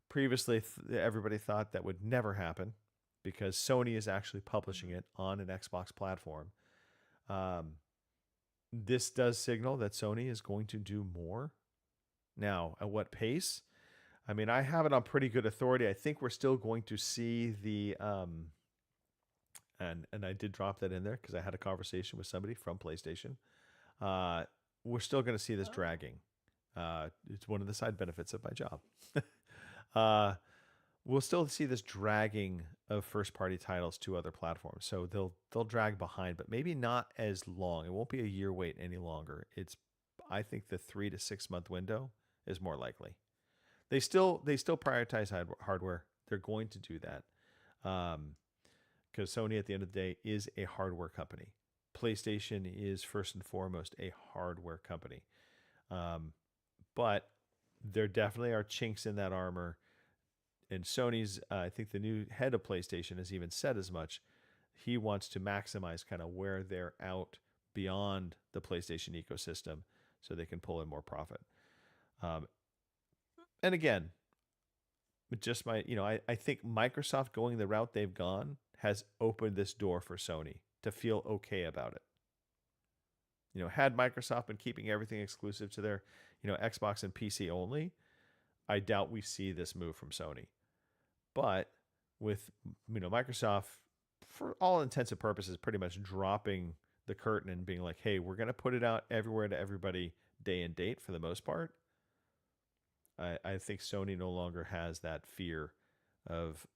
Previously, everybody thought that would never happen because Sony is actually publishing it on an Xbox platform. This does signal that Sony is going to do more. Now, at what pace? I mean, I have it on pretty good authority. I think we're still going to see the and I did drop that in there because I had a conversation with somebody from PlayStation. We're still going to see this dragging. It's one of the side benefits of my job. We'll still see this dragging of first-party titles to other platforms. So they'll drag behind, but maybe not as long. It won't be a year wait any longer. I think the 3 to 6 month window is more likely. They still prioritize hardware. They're going to do that because Sony, at the end of the day, is a hardware company. PlayStation is first and foremost a hardware company. But there definitely are chinks in that armor. And Sony's, I think the new head of PlayStation has even said as much. He wants to maximize kind of where they're out beyond the PlayStation ecosystem so they can pull in more profit. And again, just I think Microsoft going the route they've gone has opened this door for Sony to feel okay about it. Had Microsoft been keeping everything exclusive to their, Xbox and PC only, I doubt we see this move from Sony. But with, Microsoft, for all intents and purposes, pretty much dropping the curtain and being like, hey, we're going to put it out everywhere to everybody day and date for the most part, I think Sony no longer has that fear of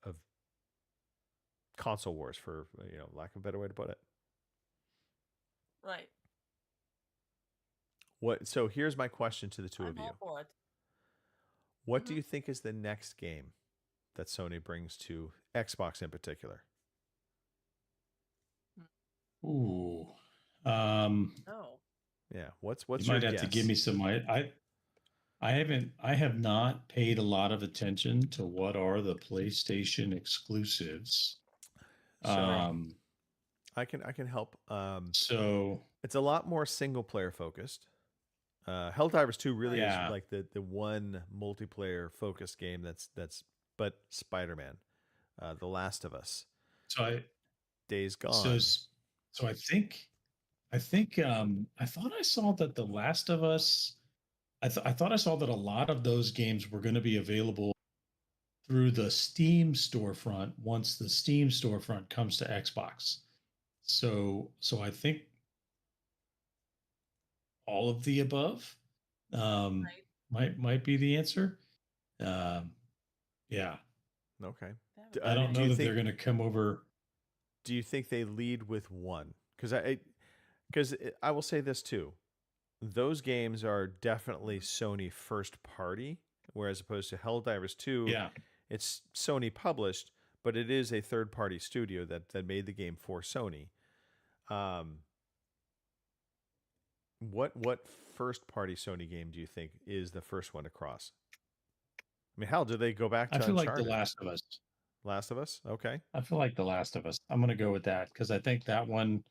console wars, for lack of a better way to put it. Right. So here's my question to the two of you. I'm all for it. What do you think is the next game that Sony brings to Xbox in particular? Ooh. Oh. Yeah. What's You your might have guess? to give me some. I have not paid a lot of attention to what are the PlayStation exclusives. So I can help. So It's a lot more single player focused. Helldivers 2 really is Yeah. like the one multiplayer focused game that's but Spider-Man, The Last of Us, so Days Gone. I think I thought I saw that The Last of Us. I thought I saw that a lot of those games were going to be available through the Steam storefront once the Steam storefront comes to Xbox. So I think all of the above might be the answer. Yeah. Okay. I don't know that they're going to come over. Do you think they lead with one? Because I will say this too. Those games are definitely Sony first party, whereas opposed to Helldivers 2, Yeah. it's Sony published, but it is a third party studio that made the game for Sony. What first party Sony game do you think is the first one to cross? I mean, hell, do they go back to I feel like Uncharted? The Last of Us. Last of Us? Okay. I feel like The Last of Us. I'm going to go with that because I think that one,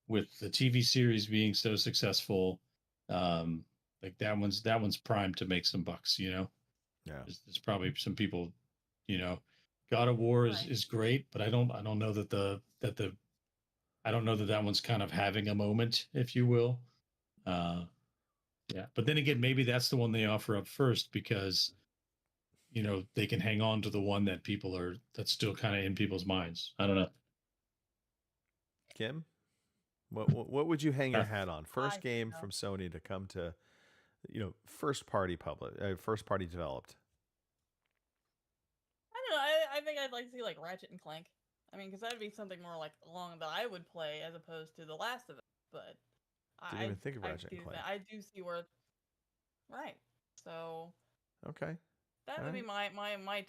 with the TV series being so successful, like that one's primed to make some bucks. You know, Yeah. There's probably some people, you know, God of War is great, but I don't know that I don't know that one's kind of having a moment, if you will. Yeah, but then again, maybe that's the one they offer up first because, you know, they can hang on to the one that that's still kind of in people's minds. I don't know. Kim, what would you hang your hat on? First game from Sony to come to, first party first party developed. I don't know. I think I'd like to see like Ratchet and Clank. I mean, because that'd be something more like along that I would play as opposed to The Last of Us. But Didn't even think of Ratchet and Clank. I do see where, right? So okay, that would be my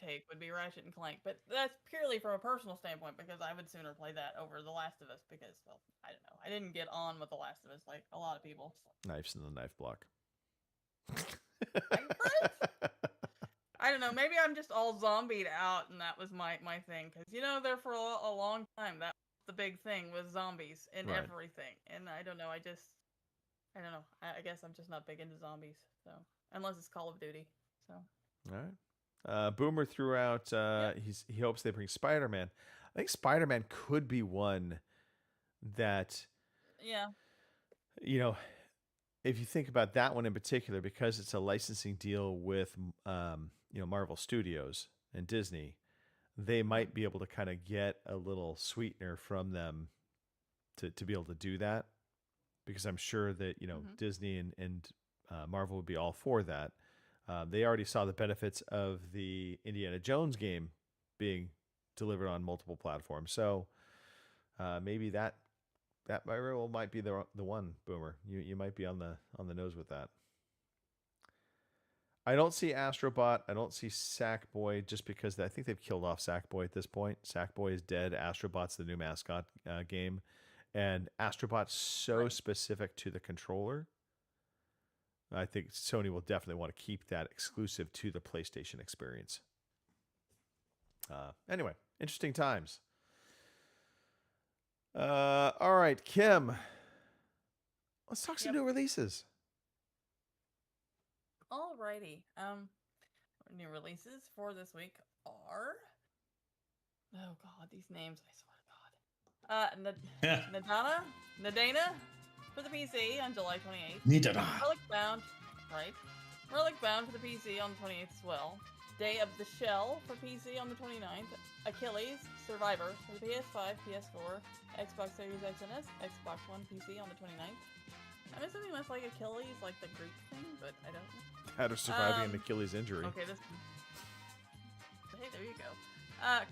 take would be Ratchet and Clank. But that's purely from a personal standpoint because I would sooner play that over The Last of Us because, well, I don't know. I didn't get on with The Last of Us like a lot of people. Knives in the knife block. I don't know. Maybe I'm just all zombied out, and that was my thing. Because there for a long time, that was the big thing was zombies in everything. And I don't know. I don't know. I guess I'm just not big into zombies. So unless it's Call of Duty. So. All right. Boomer threw out. He hopes they bring Spider-Man. I think Spider-Man could be one that. Yeah. If you think about that one in particular, because it's a licensing deal with Marvel Studios and Disney, they might be able to kind of get a little sweetener from them to be able to do that, because I'm sure that Disney and Marvel would be all for that. They already saw the benefits of the Indiana Jones game being delivered on multiple platforms, so maybe that might be the one. Boomer, you might be on the nose with that. I don't see Astrobot. I don't see Sackboy, just because I think they've killed off Sackboy at this point. Sackboy is dead. Astrobot's the new mascot game, and Astrobot's so specific to the controller. I think Sony will definitely want to keep that exclusive to the PlayStation experience. Anyway, interesting times. All right, Kim. Let's talk some new releases. Alrighty. New releases for this week are. Oh God, these names! I swear to God. Nadana for the PC on July 28th. Nadana. Relic Bound, right? Relic Bound for the PC on the 28th as well. Day of the Shell for PC on the 29th. Achilles Survivor for the PS5, PS4, Xbox Series X and S, Xbox One, PC on the 29th. I'm assuming that's like Achilles, like the Greek thing, but I don't know. How to surviving an Achilles injury. Okay, hey, there you go.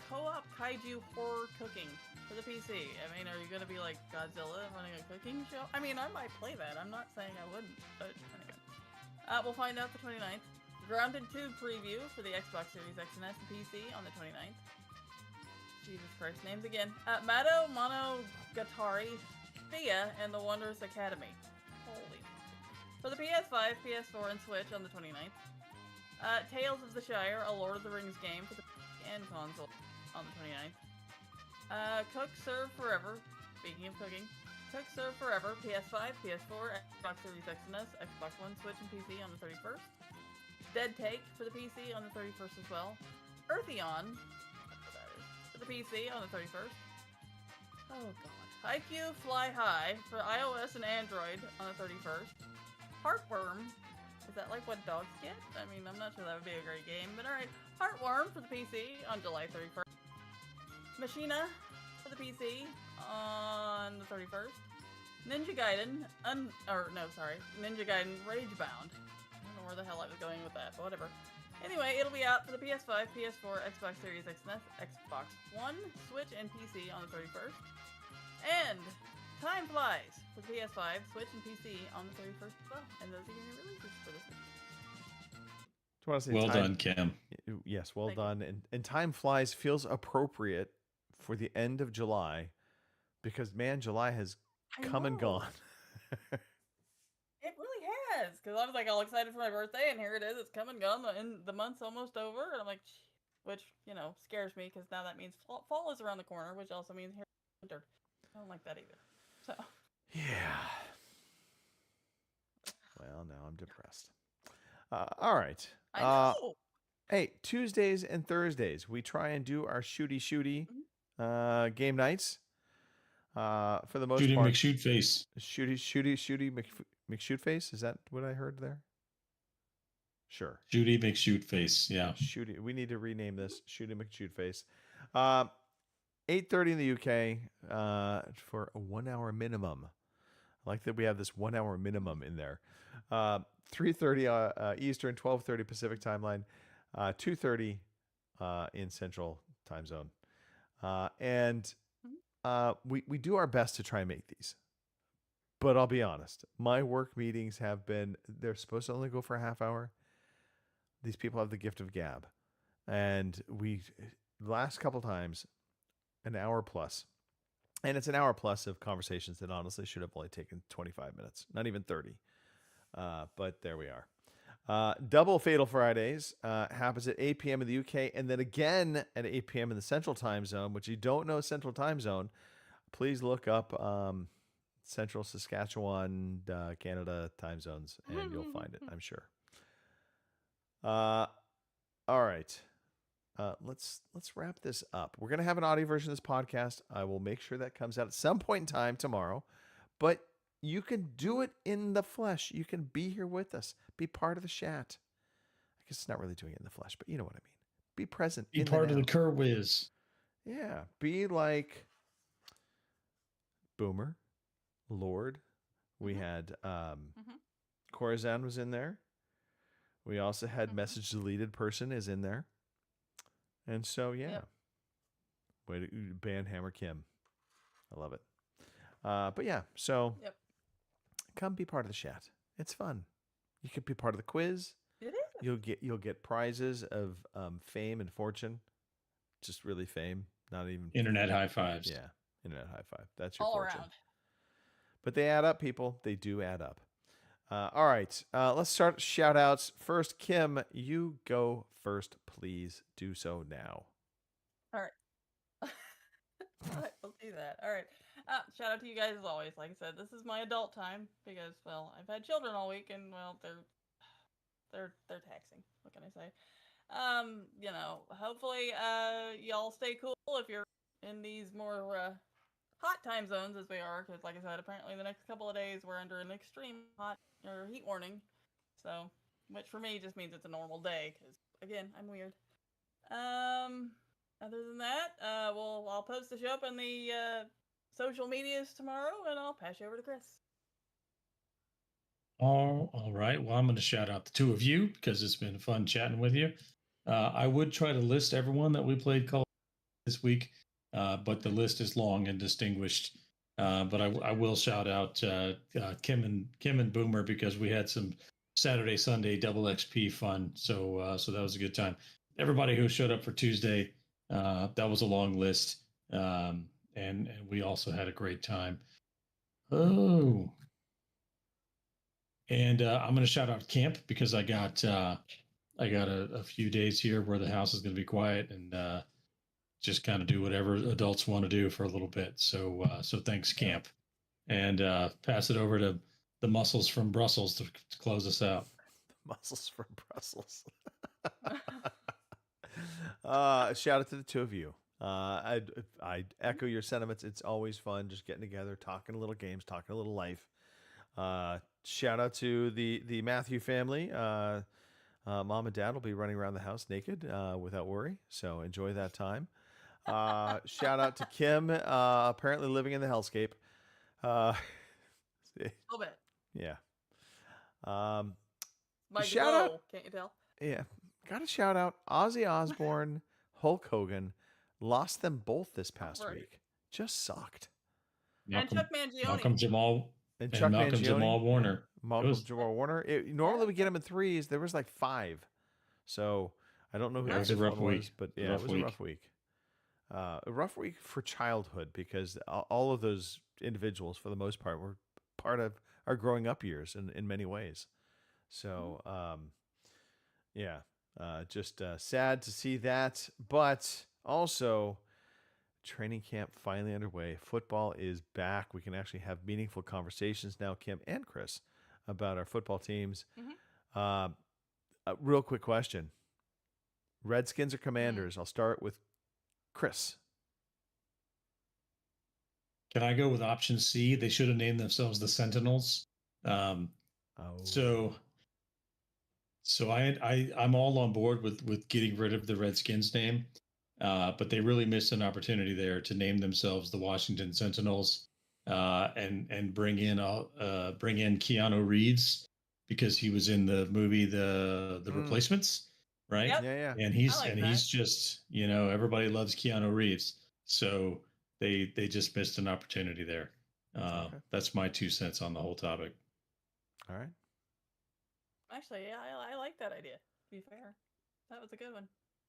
Co-op kaiju horror cooking for the PC. I mean, are you gonna be like Godzilla running a cooking show? I mean, I might play that. I'm not saying I wouldn't, but anyway. We'll find out the 29th. Grounded 2 preview for the Xbox Series X and S and PC on the 29th. Jesus Christ, names again. Mado Monogatari, Thea, and the Wondrous Academy. Holy. For the PS5, PS4, and Switch on the 29th. Tales of the Shire, a Lord of the Rings game for the PC and console on the 29th. Cook Serve Forever, speaking of cooking. Cook Serve Forever, PS5, PS4, Xbox Series X and S, Xbox One, Switch, and PC on the 31st. Dead Take for the PC on the 31st as well. Eartheon, whatever that is, for the PC on the 31st. Oh god. IQ Fly High for iOS and Android on the 31st. Heartworm, is that like what dogs get? I mean, I'm not sure that would be a great game, but alright. Heartworm for the PC on July 31st. Machina for the PC on the 31st. Ninja Gaiden, Ninja Gaiden Ragebound. I don't know where the hell I was going with that, but whatever. Anyway, it'll be out for the PS5, PS4, Xbox Series X and S, Xbox One, Switch, and PC on the 31st. And Time Flies for the PS5, Switch, and PC on the 31st as well. And those are your releases for this week. Just want to say Well done, Kim. Yes, well Thank you. done. And Time Flies feels appropriate for the end of July because, man, July has come and gone. It really has, because I was like all excited for my birthday, and here it is. It's come and gone, and the month's almost over, and I'm like, which scares me because now that means fall is around the corner, which also means here winter. I don't like that either. So Yeah. Well, now I'm depressed. All right. I know. Hey, Tuesdays and Thursdays, we try and do our shooty game nights. For the most Shooty part, McShoot face. shooty McShoot face. Is that what I heard there? Sure. Shooty McShoot face. Yeah. Shooty. We need to rename this Shooty McShoot face. 8:30 in the UK for a 1 hour minimum. I like that we have this 1 hour minimum in there. 3:30 Eastern, 12:30 Pacific timeline, 2:30 in Central time zone. And we do our best to try and make these. But I'll be honest, my work meetings they're supposed to only go for a half hour. These people have the gift of gab. And last couple times, an hour plus. And it's an hour plus of conversations that honestly should have only taken 25 minutes, not even 30. But there we are. Double Fatal Fridays happens at 8 p.m. in the UK and then again at 8 p.m. in the Central Time Zone, which you don't know Central Time Zone. Please look up Central Saskatchewan, Canada time zones, and you'll find it, I'm sure. All right. Let's wrap this up. We're going to have an audio version of this podcast. I will make sure that comes out at some point in time tomorrow, but you can do it in the flesh. You can be here with us. Be part of the chat. I guess it's not really doing it in the flesh, but you know what I mean. Be present. Be part of the Kerwiz. Yeah. Be like Boomer, Lord. We had Corazon was in there. We also had Message Deleted person is in there. And so, yeah. Yep. Way to ban Hammer Kim. I love it. But yeah, so come be part of the chat. It's fun. You could be part of the quiz. It is. You'll get prizes of fame and fortune. Just really fame, not even Internet high fives. Yeah, internet high five. That's your All fortune. around. But they add up, people. They do add up. All right. Let's start shout outs. First, Kim, you go first. Please do so now. All right. All right, we'll do that. All right. Shout out to you guys as always. Like I said, this is my adult time because, well, I've had children all week and, well, they're taxing. What can I say? Hopefully, y'all stay cool if you're in these more hot time zones as we are, because, like I said, apparently the next couple of days we're under an extreme hot or heat warning. So, which for me just means it's a normal day, because again, I'm weird. Other than that, I'll post the show up on the social medias tomorrow, and I'll pass you over to Chris. All right. Well, I'm going to shout out the two of you because it's been fun chatting with you. I would try to list everyone that we played Call this week, but the list is long and distinguished. But I will shout out Kim and Boomer because we had some Saturday, Sunday double XP fun. So so that was a good time. Everybody who showed up for Tuesday, that was a long list, and we also had a great time. Oh, and I'm going to shout out camp because I got a few days here where the house is going to be quiet and just kind of do whatever adults want to do for a little bit. So so thanks camp, and pass it over to the muscles from Brussels to close us out. Muscles from Brussels. Shout out to the two of you. I echo your sentiments. It's always fun just getting together, talking a little games, talking a little life. Shout out to the Matthew family. Mom and Dad will be running around the house naked without worry. So enjoy that time. Shout out to Kim, apparently living in the hellscape. A little bit. Yeah. My shout glow, out. can't you tell? Yeah. Got to shout out Ozzy Osbourne, Hulk Hogan. Lost them both this past Right. week. Just sucked. And Chuck Mangione. Malcolm Jamal And and Chuck Malcolm Mangione, Jamal Warner. Malcolm was- Jamal Warner. Normally we get them in threes. There was like 5. So I don't know who It the was a fifth rough one was, week. but It was a yeah, rough it was a week. rough week. A rough week for childhood because all of those individuals, for the most part, were part of our growing up years in many ways. So, yeah, just sad to see that. But also, training camp finally underway. Football is back. We can actually have meaningful conversations now, Kim and Chris, about our football teams. A real quick question. Redskins or Commanders? I'll start with Chris. Can I go with option C? They should have named themselves the Sentinels. So I'm all on board with getting rid of the Redskins name, but they really missed an opportunity there to name themselves the Washington Sentinels, and bring in Keanu Reeves because he was in the movie the Replacements, right? Yep. Yeah. And he's I like he's just, everybody loves Keanu Reeves, so they just missed an opportunity there. Okay. That's my 2 cents on the whole topic. All right. Actually, yeah, I like that idea. To be fair, that was a good one.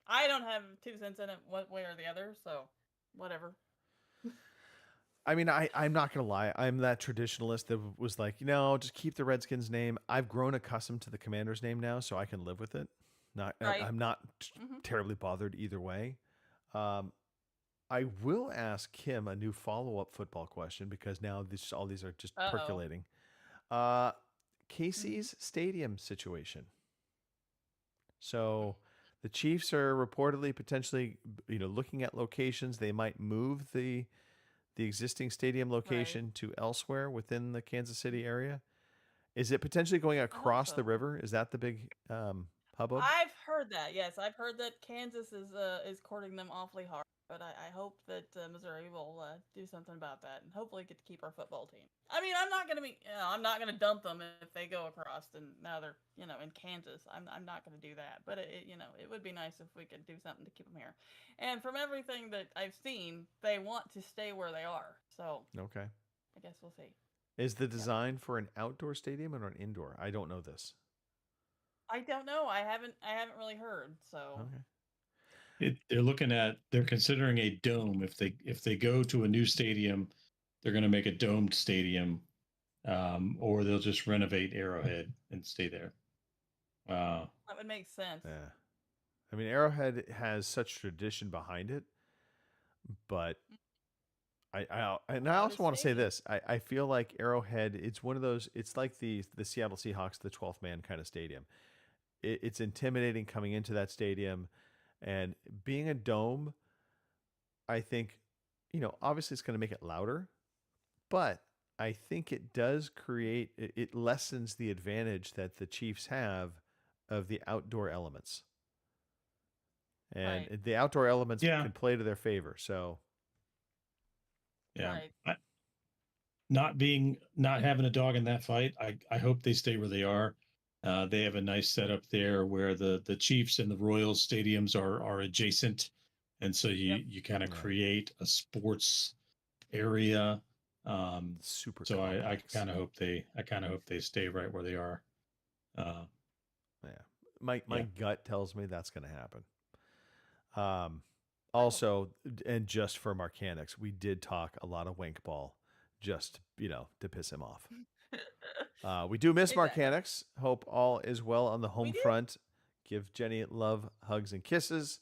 I don't have 2 cents in it one way or the other, so whatever. I mean, I'm not going to lie. I'm that traditionalist that was like, just keep the Redskins name. I've grown accustomed to the Commanders name now, so I can live with it. Right. I'm not Mhm. terribly bothered either way. I will ask Kim a new follow-up football question because now all these are just Uh-oh. percolating. Casey's stadium situation. So the Chiefs are reportedly potentially, looking at locations. They might move the existing stadium location to elsewhere within the Kansas City area. Is it potentially going across the so. river? Is that the big hubbub? I've heard that. Yes, I've heard that Kansas is courting them awfully hard. But I hope that Missouri will do something about that and hopefully get to keep our football team. I mean, I'm not gonna dump them if they go across and now they're in Kansas. I'm not gonna do that. But it would be nice if we could do something to keep them here. And from everything that I've seen, they want to stay where they are. So Okay. I guess we'll see. Is the design for an outdoor stadium or an indoor? I don't know this. I don't know. I haven't really heard. So Okay. They're considering a dome. If they go to a new stadium, they're going to make a domed stadium, or they'll just renovate Arrowhead and stay there. that would make sense. Yeah. I mean, Arrowhead has such tradition behind it, but I also want to say this. I feel like Arrowhead, it's one of those, it's like the Seattle Seahawks, the 12th man kind of stadium. It's intimidating coming into that stadium. And being a dome, I think, obviously it's going to make it louder, but I think it does it lessens the advantage that the Chiefs have of the outdoor elements. And Right. the outdoor elements Yeah. can play to their favor. So, Yeah. Right. Not having a dog in that fight, I hope they stay where they are. They have a nice setup there where the Chiefs and the Royals stadiums are adjacent, and so you kind of create a sports area. super. So I complex. kind of hope they stay right where they are. Yeah, my gut tells me that's going to happen. Also, and just for Marcanix, we did talk a lot of wink ball, just to piss him off. We do miss Marcanix. Hope all is well on the home front. Give Jenny love, hugs, and kisses.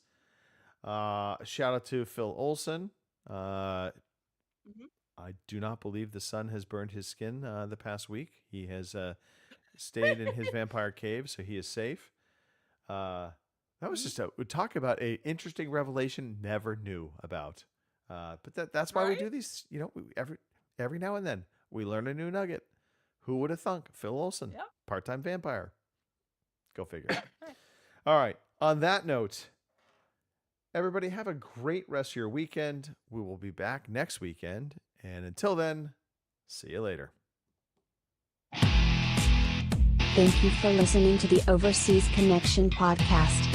Shout out to Phil Olson. I do not believe the sun has burned his skin the past week. He has stayed in his vampire cave, so he is safe. That was just we talk about a interesting revelation never knew about. But that's why we do these. Every now and then we learn a new nugget. Who would have thunk? Phil Olson, part-time vampire. Go figure. All right. On that note, everybody have a great rest of your weekend. We will be back next weekend. And until then, see you later. Thank you for listening to the Overseas Connection podcast.